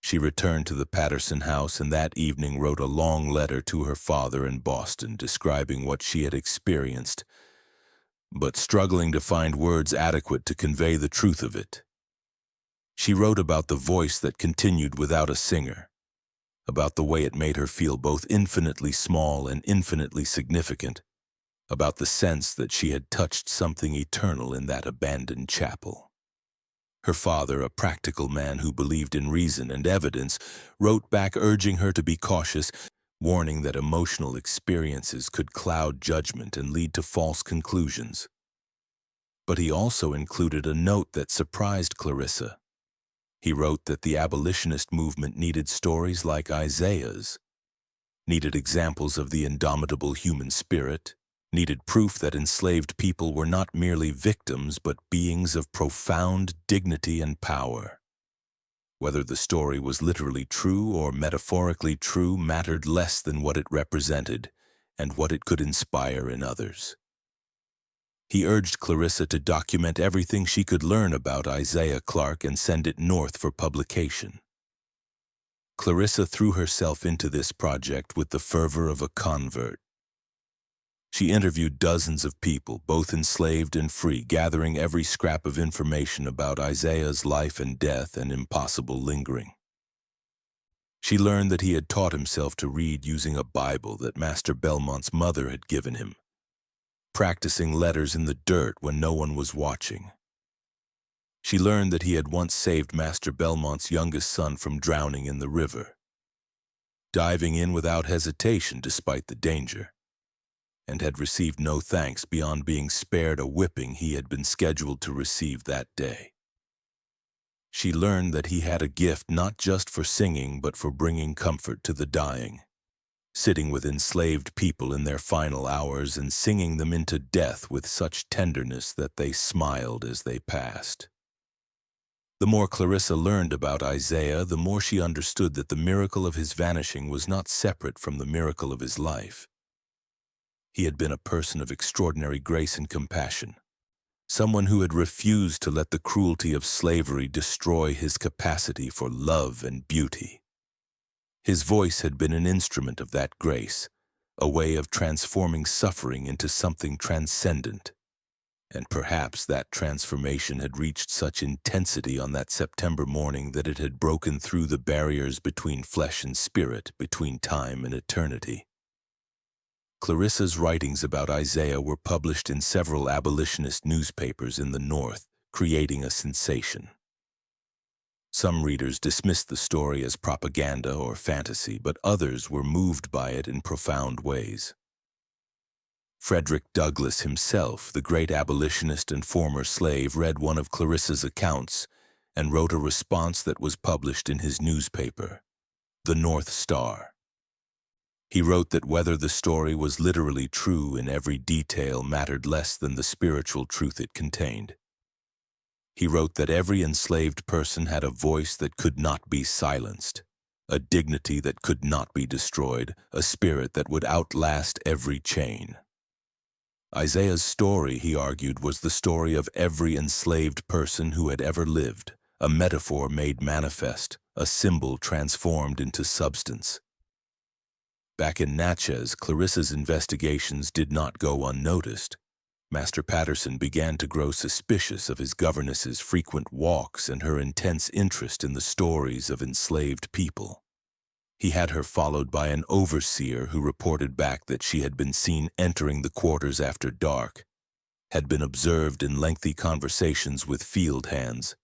She returned to the Patterson house and that evening wrote a long letter to her father in Boston describing what she had experienced, but struggling to find words adequate to convey the truth of it. She wrote about the voice that continued without a singer, about the way it made her feel both infinitely small and infinitely significant, about the sense that she had touched something eternal in that abandoned chapel. Her father, a practical man who believed in reason and evidence, wrote back urging her to be cautious, warning that emotional experiences could cloud judgment and lead to false conclusions. But he also included a note that surprised Clarissa. He wrote that the abolitionist movement needed stories like Isaiah's, needed examples of the indomitable human spirit, needed proof that enslaved people were not merely victims but beings of profound dignity and power. Whether the story was literally true or metaphorically true mattered less than what it represented and what it could inspire in others. He urged Clarissa to document everything she could learn about Isaiah Clarke and send it north for publication. Clarissa threw herself into this project with the fervor of a convert. She interviewed dozens of people, both enslaved and free, gathering every scrap of information about Isaiah's life and death and impossible lingering. She learned that he had taught himself to read using a Bible that Master Belmont's mother had given him, practicing letters in the dirt when no one was watching. She learned that he had once saved Master Belmont's youngest son from drowning in the river, diving in without hesitation despite the danger, and had received no thanks beyond being spared a whipping he had been scheduled to receive that day. She learned that he had a gift not just for singing but for bringing comfort to the dying, sitting with enslaved people in their final hours and singing them into death with such tenderness that they smiled as they passed. The more Clarissa learned about Isaiah, the more she understood that the miracle of his vanishing was not separate from the miracle of his life. He had been a person of extraordinary grace and compassion, someone who had refused to let the cruelty of slavery destroy his capacity for love and beauty. His voice had been an instrument of that grace, a way of transforming suffering into something transcendent. And perhaps that transformation had reached such intensity on that September morning that it had broken through the barriers between flesh and spirit, between time and eternity. Clarissa's writings about Isaiah were published in several abolitionist newspapers in the North, creating a sensation. Some readers dismissed the story as propaganda or fantasy, but others were moved by it in profound ways. Frederick Douglass himself, the great abolitionist and former slave, read one of Clarissa's accounts and wrote a response that was published in his newspaper, The North Star. He wrote that whether the story was literally true in every detail mattered less than the spiritual truth it contained. He wrote that every enslaved person had a voice that could not be silenced, a dignity that could not be destroyed, a spirit that would outlast every chain. Isaiah's story, he argued, was the story of every enslaved person who had ever lived, a metaphor made manifest, a symbol transformed into substance. Back in Natchez, Clarissa's investigations did not go unnoticed. Master Patterson began to grow suspicious of his governess's frequent walks and her intense interest in the stories of enslaved people. He had her followed by an overseer who reported back that she had been seen entering the quarters after dark, had been observed in lengthy conversations with field hands,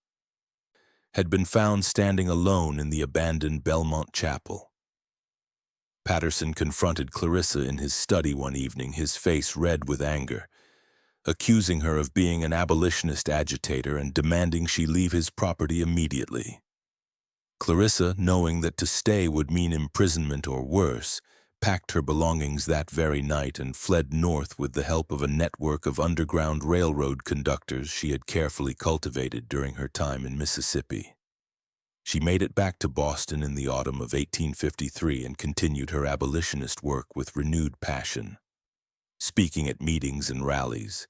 had been found standing alone in the abandoned Belmont Chapel. Patterson confronted Clarissa in his study one evening, his face red with anger, accusing her of being an abolitionist agitator and demanding she leave his property immediately. Clarissa, knowing that to stay would mean imprisonment or worse, packed her belongings that very night and fled north with the help of a network of underground railroad conductors she had carefully cultivated during her time in Mississippi. She made it back to Boston in the autumn of 1853 and continued her abolitionist work with renewed passion, speaking at meetings and rallies,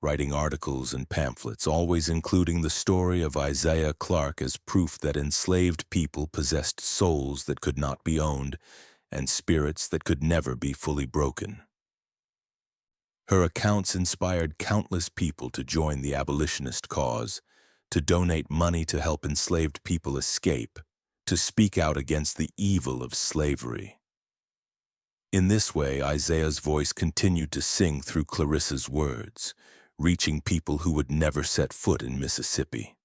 writing articles and pamphlets, always including the story of Isaiah Clarke as proof that enslaved people possessed souls that could not be owned and spirits that could never be fully broken. Her accounts inspired countless people to join the abolitionist cause, to donate money to help enslaved people escape, to speak out against the evil of slavery. In this way, Isaiah's voice continued to sing through Clarissa's words, reaching people who would never set foot in Mississippi,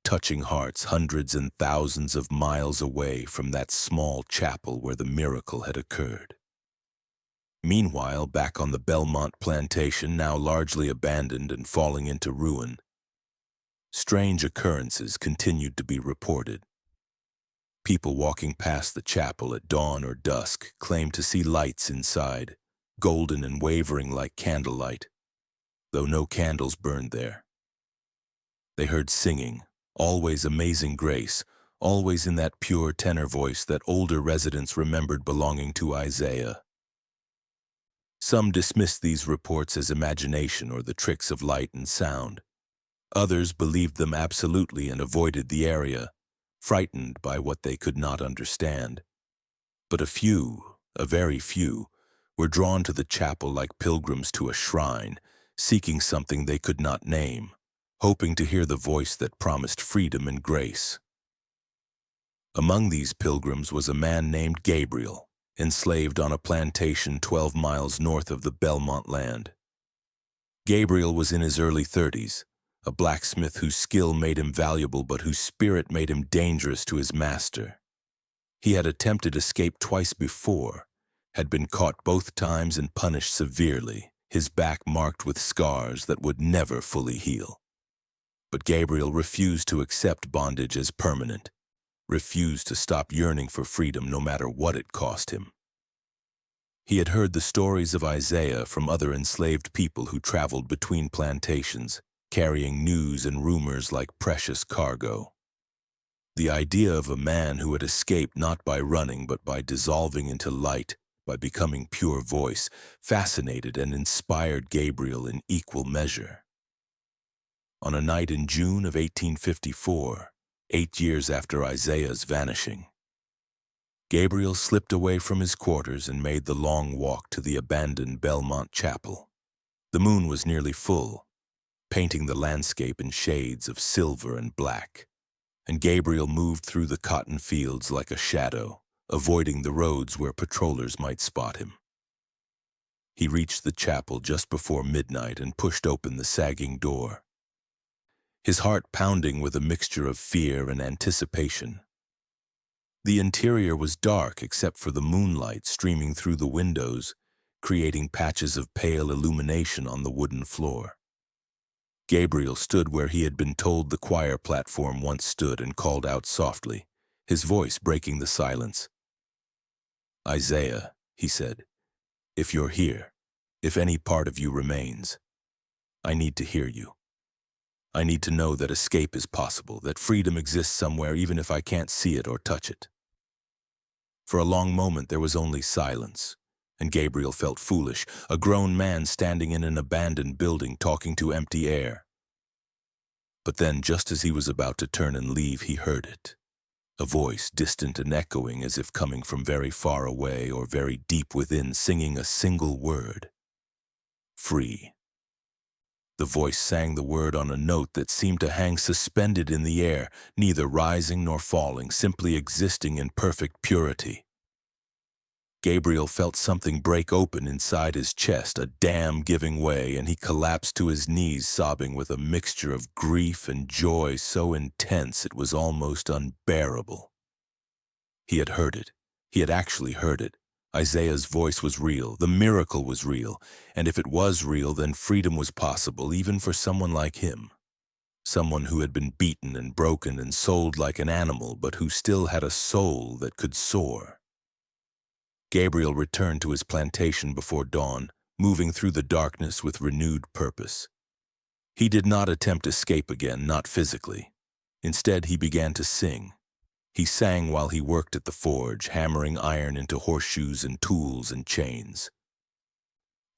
touching hearts hundreds and thousands of miles away from that small chapel where the miracle had occurred. Meanwhile, back on the Belmont plantation, now largely abandoned and falling into ruin, strange occurrences continued to be reported. People walking past the chapel at dawn or dusk claimed to see lights inside, golden and wavering like candlelight, though no candles burned there. They heard singing, always amazing grace, always in that pure tenor voice that older residents remembered belonging to Isaiah. Some dismissed these reports as imagination or the tricks of light and sound. Others believed them absolutely and avoided the area, frightened by what they could not understand. But a few, a very few, were drawn to the chapel like pilgrims to a shrine, seeking something they could not name, hoping to hear the voice that promised freedom and grace. Among these pilgrims was a man named Gabriel, enslaved on a plantation 12 miles north of the Belmont land. Gabriel was in his early 30s, a blacksmith whose skill made him valuable but whose spirit made him dangerous to his master. He had attempted escape twice before, had been caught both times and punished severely, his back marked with scars that would never fully heal. But Gabriel refused to accept bondage as permanent, refused to stop yearning for freedom no matter what it cost him. He had heard the stories of Isaiah from other enslaved people who traveled between plantations, carrying news and rumors like precious cargo. The idea of a man who had escaped not by running but by dissolving into light, by becoming pure voice, fascinated and inspired Gabriel in equal measure. On a night in June of 1854, 8 years after Isaiah's vanishing, Gabriel slipped away from his quarters and made the long walk to the abandoned Belmont Chapel. The moon was nearly full, painting the landscape in shades of silver and black, and Gabriel moved through the cotton fields like a shadow, avoiding the roads where patrollers might spot him. He reached the chapel just before midnight and pushed open the sagging door, his heart pounding with a mixture of fear and anticipation. The interior was dark except for the moonlight streaming through the windows, creating patches of pale illumination on the wooden floor. Gabriel stood where he had been told the choir platform once stood and called out softly, his voice breaking the silence. "Isaiah," he said, "if you're here, if any part of you remains, I need to hear you. I need to know that escape is possible, that freedom exists somewhere even if I can't see it or touch it." For a long moment there was only silence, and Gabriel felt foolish, a grown man standing in an abandoned building talking to empty air. But then, just as he was about to turn and leave, he heard it. A voice, distant and echoing as if coming from very far away or very deep within, singing a single word. Free. The voice sang the word on a note that seemed to hang suspended in the air, neither rising nor falling, simply existing in perfect purity. Gabriel felt something break open inside his chest, a dam giving way, and he collapsed to his knees, sobbing with a mixture of grief and joy so intense it was almost unbearable. He had heard it. He had actually heard it. Isaiah's voice was real. The miracle was real. And if it was real, then freedom was possible, even for someone like him. Someone who had been beaten and broken and sold like an animal, but who still had a soul that could soar. Gabriel returned to his plantation before dawn, moving through the darkness with renewed purpose. He did not attempt escape again, not physically. Instead, he began to sing. He sang while he worked at the forge, hammering iron into horseshoes and tools and chains.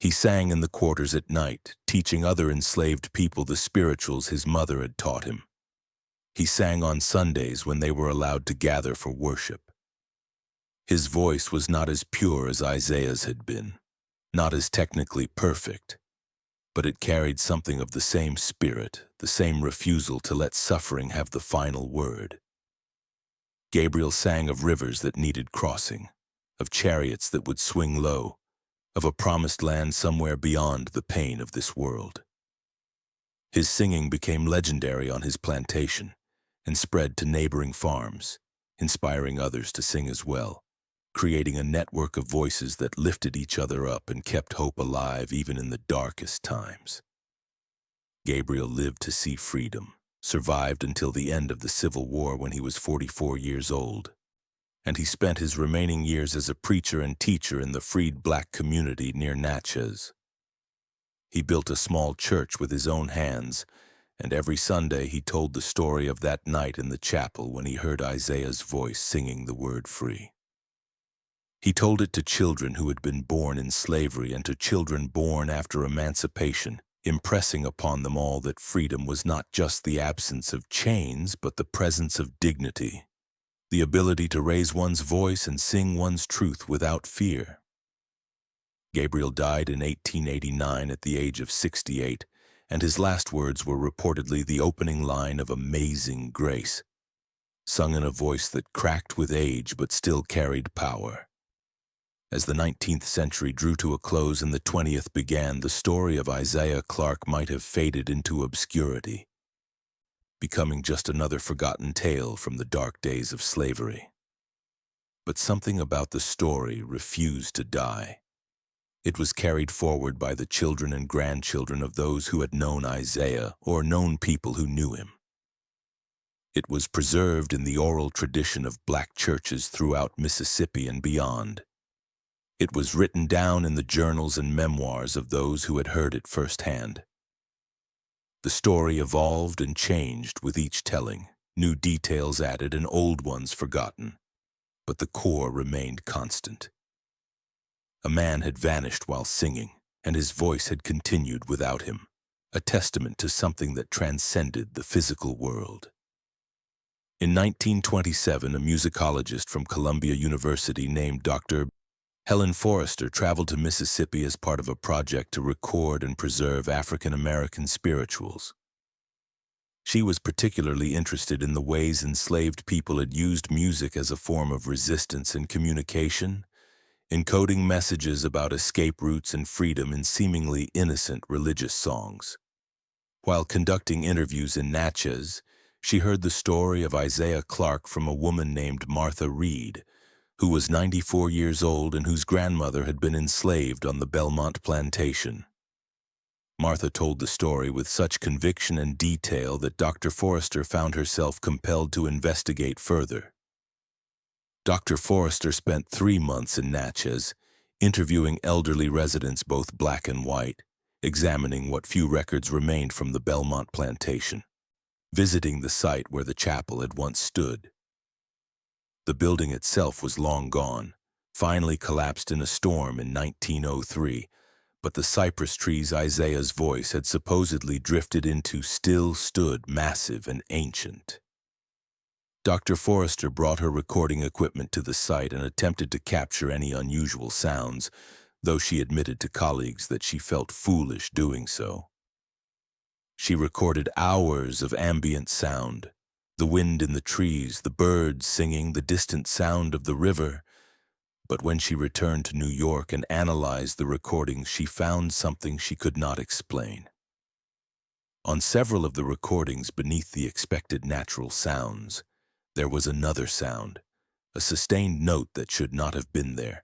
He sang in the quarters at night, teaching other enslaved people the spirituals his mother had taught him. He sang on Sundays when they were allowed to gather for worship. His voice was not as pure as Isaiah's had been, not as technically perfect, but it carried something of the same spirit, the same refusal to let suffering have the final word. Gabriel sang of rivers that needed crossing, of chariots that would swing low, of a promised land somewhere beyond the pain of this world. His singing became legendary on his plantation and spread to neighboring farms, inspiring others to sing as well, creating a network of voices that lifted each other up and kept hope alive even in the darkest times. Gabriel lived to see freedom, survived until the end of the Civil War when he was 44 years old, and he spent his remaining years as a preacher and teacher in the freed black community near Natchez. He built a small church with his own hands, and every Sunday he told the story of that night in the chapel when he heard Isaiah's voice singing the word free. He told it to children who had been born in slavery and to children born after emancipation, impressing upon them all that freedom was not just the absence of chains, but the presence of dignity, the ability to raise one's voice and sing one's truth without fear. Gabriel died in 1889 at the age of 68, and his last words were reportedly the opening line of Amazing Grace, sung in a voice that cracked with age but still carried power. As the 19th century drew to a close and the 20th began, the story of Isaiah Clarke might have faded into obscurity, becoming just another forgotten tale from the dark days of slavery. But something about the story refused to die. It was carried forward by the children and grandchildren of those who had known Isaiah or known people who knew him. It was preserved in the oral tradition of black churches throughout Mississippi and beyond. It was written down in the journals and memoirs of those who had heard it firsthand. The story evolved and changed with each telling, new details added and old ones forgotten, but the core remained constant. A man had vanished while singing, and his voice had continued without him, a testament to something that transcended the physical world. In 1927, a musicologist from Columbia University named Dr. Helen Forrester traveled to Mississippi as part of a project to record and preserve African American spirituals. She was particularly interested in the ways enslaved people had used music as a form of resistance and communication, encoding messages about escape routes and freedom in seemingly innocent religious songs. While conducting interviews in Natchez, she heard the story of Isaiah Clarke from a woman named Martha Reed, who was 94 years old and whose grandmother had been enslaved on the Belmont plantation. Martha told the story with such conviction and detail that Dr. Forrester found herself compelled to investigate further. Dr. Forrester spent 3 months in Natchez, interviewing elderly residents both black and white, examining what few records remained from the Belmont plantation, visiting the site where the chapel had once stood. The building itself was long gone, finally collapsed in a storm in 1903, but the cypress trees Isaiah's voice had supposedly drifted into still stood massive and ancient. Dr. Forrester brought her recording equipment to the site and attempted to capture any unusual sounds, though she admitted to colleagues that she felt foolish doing so. She recorded hours of ambient sound, the wind in the trees, the birds singing, the distant sound of the river. But when she returned to New York and analyzed the recordings, she found something she could not explain. On several of the recordings beneath the expected natural sounds, there was another sound, a sustained note that should not have been there,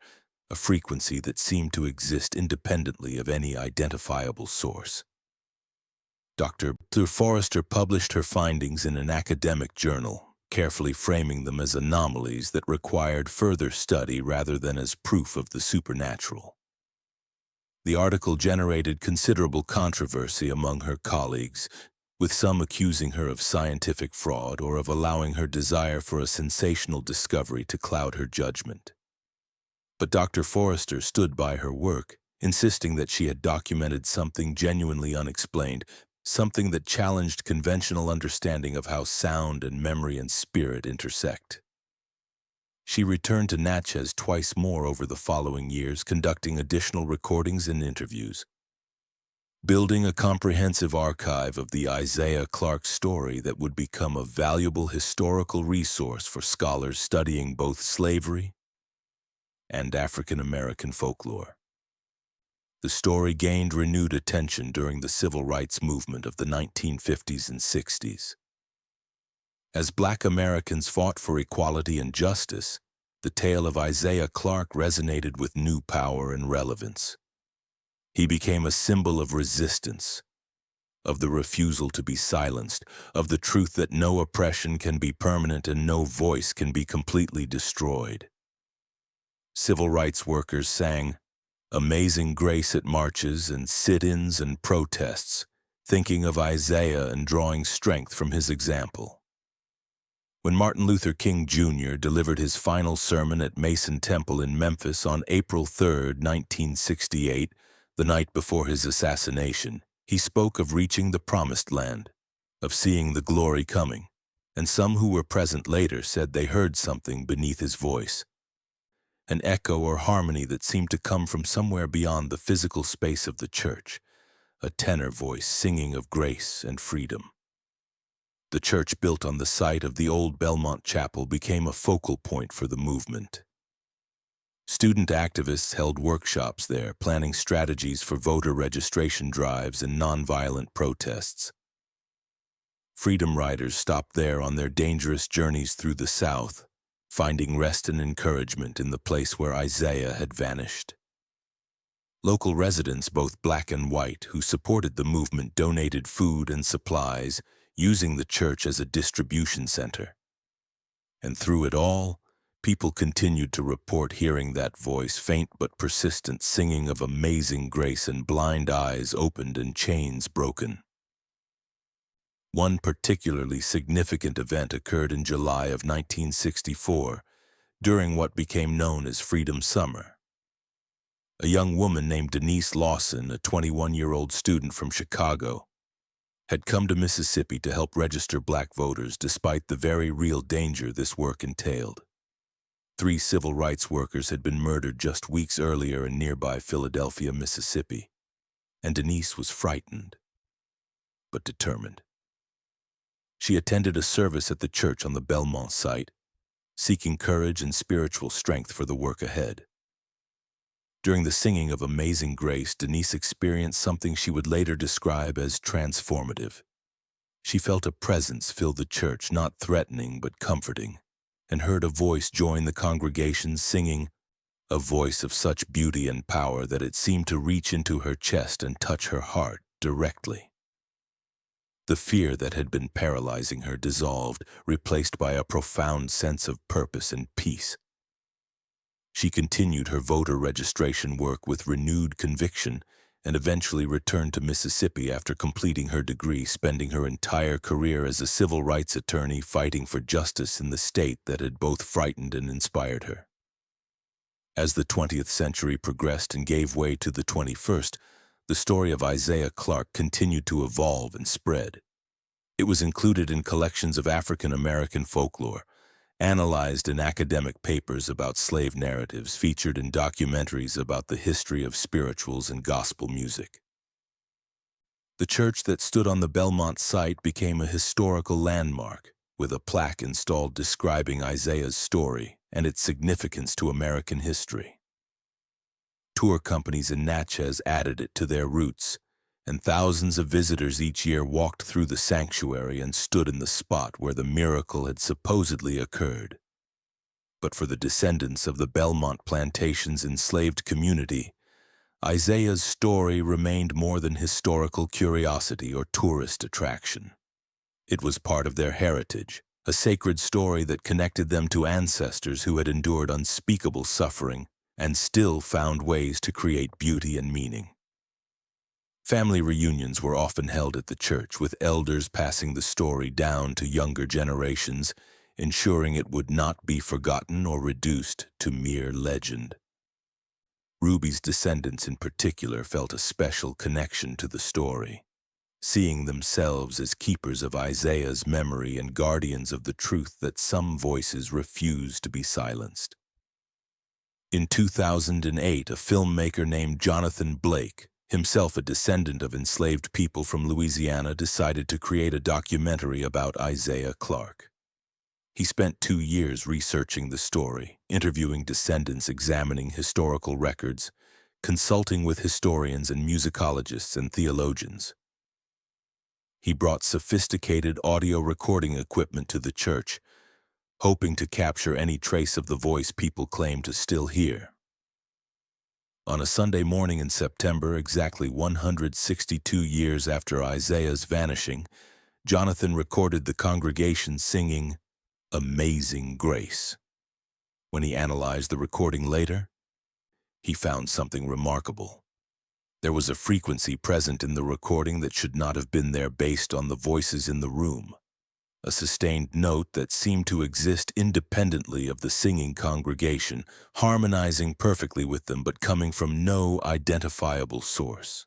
a frequency that seemed to exist independently of any identifiable source. Dr. Forrester published her findings in an academic journal, carefully framing them as anomalies that required further study rather than as proof of the supernatural. The article generated considerable controversy among her colleagues, with some accusing her of scientific fraud or of allowing her desire for a sensational discovery to cloud her judgment. But Dr. Forrester stood by her work, insisting that she had documented something genuinely unexplained, something that challenged conventional understanding of how sound and memory and spirit intersect. She returned to Natchez twice more over the following years, conducting additional recordings and interviews. Building a comprehensive archive of the Isaiah Clarke story that would become a valuable historical resource for scholars studying both slavery and African American folklore. The story gained renewed attention during the civil rights movement of the 1950s and 60s. As Black Americans fought for equality and justice, the tale of Isaiah Clarke resonated with new power and relevance. He became a symbol of resistance, of the refusal to be silenced, of the truth that no oppression can be permanent and no voice can be completely destroyed. Civil rights workers sang Amazing Grace at marches and sit-ins and protests, thinking of Isaiah and drawing strength from his example. When Martin Luther King Jr. delivered his final sermon at Mason Temple in Memphis on April 3, 1968, the night before his assassination, he spoke of reaching the promised land, of seeing the glory coming, and some who were present later said they heard something beneath his voice, an echo or harmony that seemed to come from somewhere beyond the physical space of the church, a tenor voice singing of grace and freedom. The church built on the site of the old Belmont Chapel became a focal point for the movement. Student activists held workshops there, planning strategies for voter registration drives and nonviolent protests. Freedom riders stopped there on their dangerous journeys through the South, finding rest and encouragement in the place where Isaiah had vanished. Local residents, both black and white, who supported the movement donated food and supplies, using the church as a distribution center. And through it all, people continued to report hearing that voice, faint but persistent, singing of amazing grace, and blind eyes opened and chains broken. One particularly significant event occurred in July of 1964, during what became known as Freedom Summer. A young woman named Denise Lawson, a 21-year-old student from Chicago, had come to Mississippi to help register black voters despite the very real danger this work entailed. 3 civil rights workers had been murdered just weeks earlier in nearby Philadelphia, Mississippi, and Denise was frightened, but determined. She attended a service at the church on the Belmont site, seeking courage and spiritual strength for the work ahead. During the singing of Amazing Grace, Denise experienced something she would later describe as transformative. She felt a presence fill the church, not threatening but comforting, and heard a voice join the congregation singing, a voice of such beauty and power that it seemed to reach into her chest and touch her heart directly. The fear that had been paralyzing her dissolved, replaced by a profound sense of purpose and peace. She continued her voter registration work with renewed conviction and eventually returned to Mississippi after completing her degree, spending her entire career as a civil rights attorney fighting for justice in the state that had both frightened and inspired her. As the 20th century progressed and gave way to the 21st, the story of Isaiah Clarke continued to evolve and spread. It was included in collections of African American folklore, analyzed in academic papers about slave narratives, featured in documentaries about the history of spirituals and gospel music. The church that stood on the Belmont site became a historical landmark, with a plaque installed describing Isaiah's story and its significance to American history. Tour companies in Natchez added it to their routes, and thousands of visitors each year walked through the sanctuary and stood in the spot where the miracle had supposedly occurred. But for the descendants of the Belmont plantation's enslaved community, Isaiah's story remained more than historical curiosity or tourist attraction. It was part of their heritage, a sacred story that connected them to ancestors who had endured unspeakable suffering and still found ways to create beauty and meaning. Family reunions were often held at the church, with elders passing the story down to younger generations, ensuring it would not be forgotten or reduced to mere legend. Ruby's descendants in particular felt a special connection to the story, seeing themselves as keepers of Isaiah's memory and guardians of the truth that some voices refused to be silenced. In 2008, a filmmaker named Jonathan Blake, himself a descendant of enslaved people from Louisiana, decided to create a documentary about Isaiah Clarke. He spent 2 years researching the story, interviewing descendants, examining historical records, consulting with historians and musicologists and theologians. He brought sophisticated audio recording equipment to the church, hoping to capture any trace of the voice people claim to still hear. On a Sunday morning in September, exactly 162 years after Isaiah's vanishing, Jonathan recorded the congregation singing "Amazing Grace." When he analyzed the recording later, he found something remarkable. There was a frequency present in the recording that should not have been there based on the voices in the room, a sustained note that seemed to exist independently of the singing congregation, harmonizing perfectly with them but coming from no identifiable source.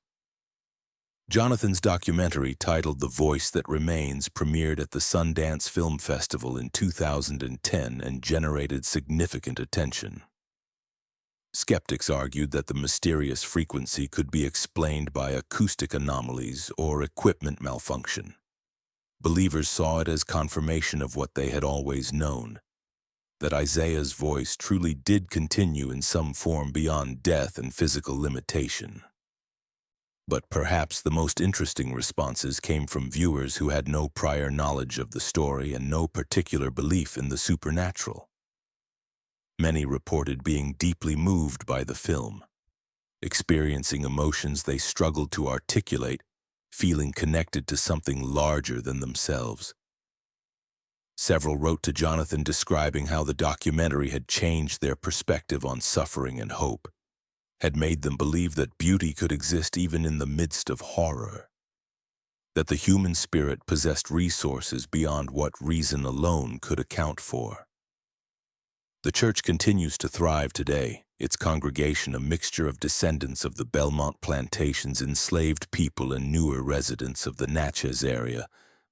Jonathan's documentary, titled "The Voice That Remains," premiered at the Sundance Film Festival in 2010 and generated significant attention. Skeptics argued that the mysterious frequency could be explained by acoustic anomalies or equipment malfunction. Believers saw it as confirmation of what they had always known, that Isaiah's voice truly did continue in some form beyond death and physical limitation. But perhaps the most interesting responses came from viewers who had no prior knowledge of the story and no particular belief in the supernatural. Many reported being deeply moved by the film, experiencing emotions they struggled to articulate, feeling connected to something larger than themselves. Several wrote to Jonathan describing how the documentary had changed their perspective on suffering and hope, had made them believe that beauty could exist even in the midst of horror, that the human spirit possessed resources beyond what reason alone could account for. The church continues to thrive today, its congregation a mixture of descendants of the Belmont plantation's enslaved people and newer residents of the Natchez area,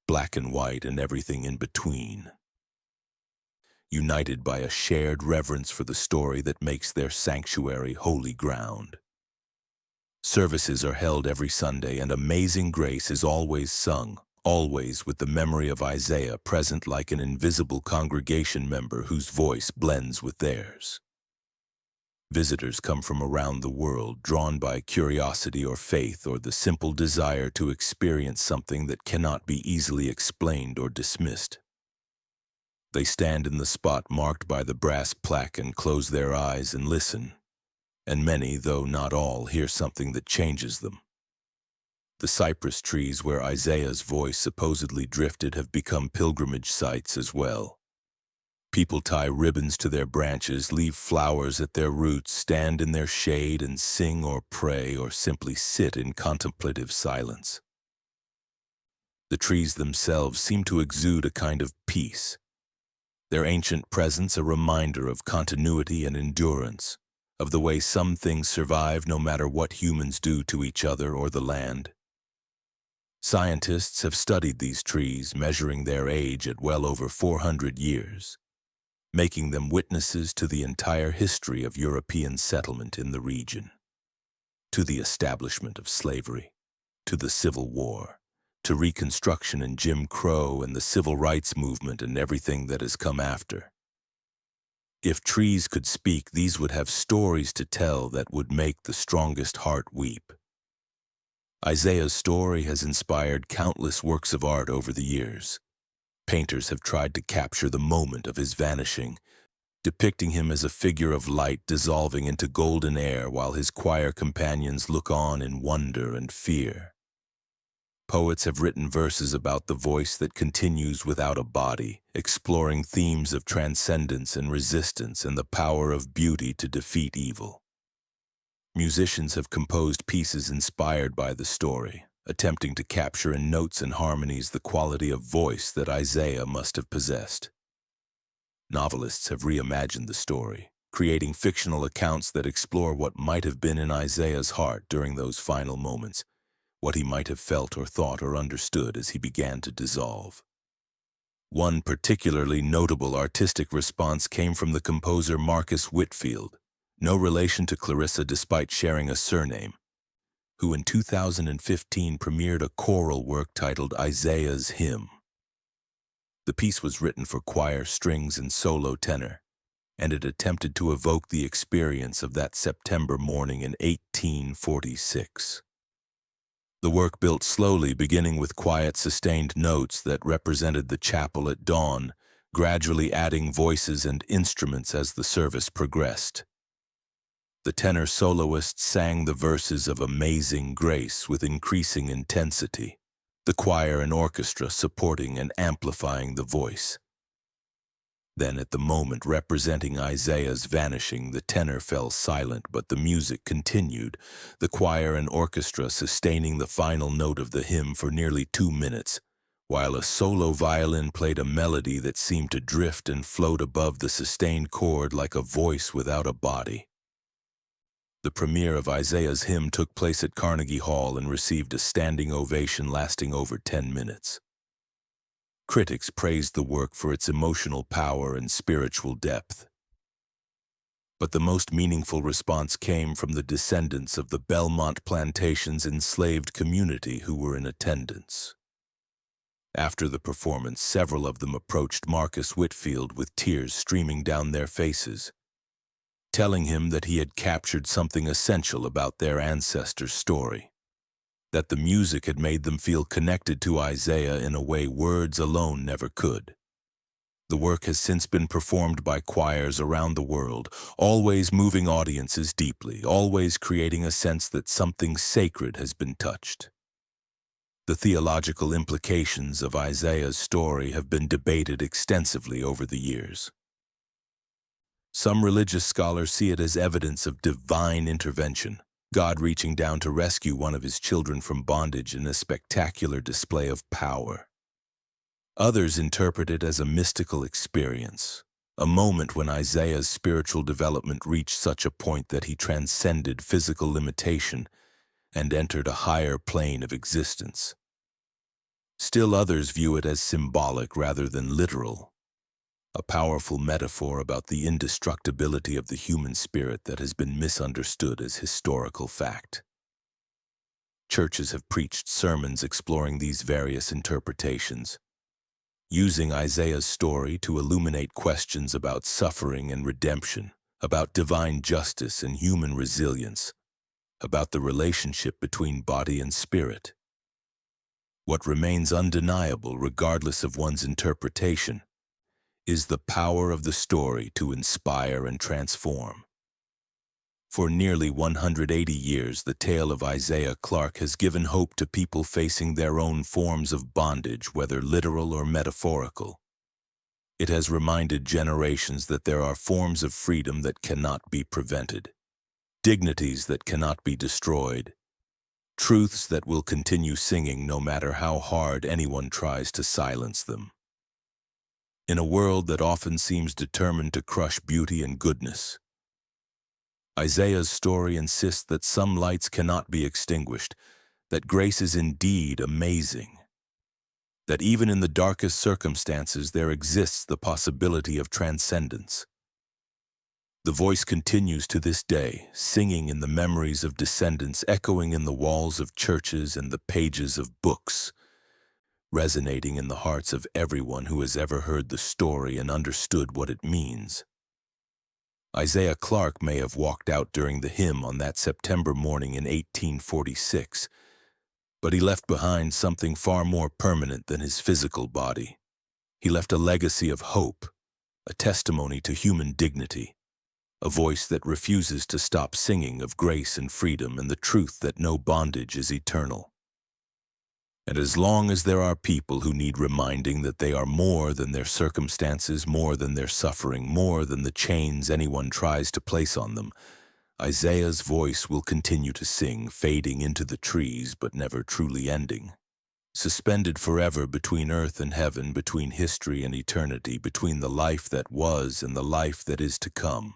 black and white and everything in between. United by a shared reverence for the story that makes their sanctuary holy ground. Services are held every Sunday, and Amazing Grace is always sung, always with the memory of Isaiah present like an invisible congregation member whose voice blends with theirs. Visitors come from around the world, drawn by curiosity or faith or the simple desire to experience something that cannot be easily explained or dismissed. They stand in the spot marked by the brass plaque and close their eyes and listen, and many, though not all, hear something that changes them. The cypress trees where Isaiah's voice supposedly drifted have become pilgrimage sites as well. People tie ribbons to their branches, leave flowers at their roots, stand in their shade and sing or pray or simply sit in contemplative silence. The trees themselves seem to exude a kind of peace, their ancient presence a reminder of continuity and endurance, of the way some things survive no matter what humans do to each other or the land. Scientists have studied these trees, measuring their age at well over 400 years. making them witnesses to the entire history of European settlement in the region, to the establishment of slavery, to the Civil War, to Reconstruction and Jim Crow and the Civil Rights Movement and everything that has come after. If trees could speak, these would have stories to tell that would make the strongest heart weep. Isaiah's story has inspired countless works of art over the years. Painters have tried to capture the moment of his vanishing, depicting him as a figure of light dissolving into golden air while his choir companions look on in wonder and fear. Poets have written verses about the voice that continues without a body, exploring themes of transcendence and resistance and the power of beauty to defeat evil. Musicians have composed pieces inspired by the story, attempting to capture in notes and harmonies the quality of voice that Isaiah must have possessed. Novelists have reimagined the story, creating fictional accounts that explore what might have been in Isaiah's heart during those final moments, what he might have felt or thought or understood as he began to dissolve. One particularly notable artistic response came from the composer Marcus Whitfield, no relation to Clarissa despite sharing a surname, who in 2015 premiered a choral work titled Isaiah's Hymn. The piece was written for choir, strings, and solo tenor, and it attempted to evoke the experience of that September morning in 1846. The work built slowly, beginning with quiet, sustained notes that represented the chapel at dawn, gradually adding voices and instruments as the service progressed. The tenor soloist sang the verses of Amazing Grace with increasing intensity, the choir and orchestra supporting and amplifying the voice. Then, at the moment representing Isaiah's vanishing, the tenor fell silent, but the music continued, the choir and orchestra sustaining the final note of the hymn for nearly 2 minutes, while a solo violin played a melody that seemed to drift and float above the sustained chord like a voice without a body. The premiere of Isaiah's Hymn took place at Carnegie Hall and received a standing ovation lasting over 10 minutes. Critics praised the work for its emotional power and spiritual depth. But the most meaningful response came from the descendants of the Belmont Plantation's enslaved community who were in attendance. After the performance, several of them approached Marcus Whitfield with tears streaming down their faces, telling him that he had captured something essential about their ancestors' story, that the music had made them feel connected to Isaiah in a way words alone never could. The work has since been performed by choirs around the world, always moving audiences deeply, always creating a sense that something sacred has been touched. The theological implications of Isaiah's story have been debated extensively over the years. Some religious scholars see it as evidence of divine intervention, God reaching down to rescue one of his children from bondage in a spectacular display of power. Others interpret it as a mystical experience, a moment when Isaiah's spiritual development reached such a point that he transcended physical limitation and entered a higher plane of existence. Still others view it as symbolic rather than literal, a powerful metaphor about the indestructibility of the human spirit that has been misunderstood as historical fact. Churches have preached sermons exploring these various interpretations, using Isaiah's story to illuminate questions about suffering and redemption, about divine justice and human resilience, about the relationship between body and spirit. What remains undeniable, regardless of one's interpretation, is the power of the story to inspire and transform. For nearly 180 years, the tale of Isaiah Clarke has given hope to people facing their own forms of bondage, whether literal or metaphorical. It has reminded generations that there are forms of freedom that cannot be prevented, dignities that cannot be destroyed, truths that will continue singing no matter how hard anyone tries to silence them. In a world that often seems determined to crush beauty and goodness, Isaiah's story insists that some lights cannot be extinguished, that grace is indeed amazing, that even in the darkest circumstances there exists the possibility of transcendence. The voice continues to this day, singing in the memories of descendants, echoing in the walls of churches and the pages of books, resonating in the hearts of everyone who has ever heard the story and understood what it means. Isaiah Clarke may have walked out during the hymn on that September morning in 1846, but he left behind something far more permanent than his physical body. He left a legacy of hope, a testimony to human dignity, a voice that refuses to stop singing of grace and freedom and the truth that no bondage is eternal. And as long as there are people who need reminding that they are more than their circumstances, more than their suffering, more than the chains anyone tries to place on them, Isaiah's voice will continue to sing, fading into the trees but never truly ending. Suspended forever between earth and heaven, between history and eternity, between the life that was and the life that is to come.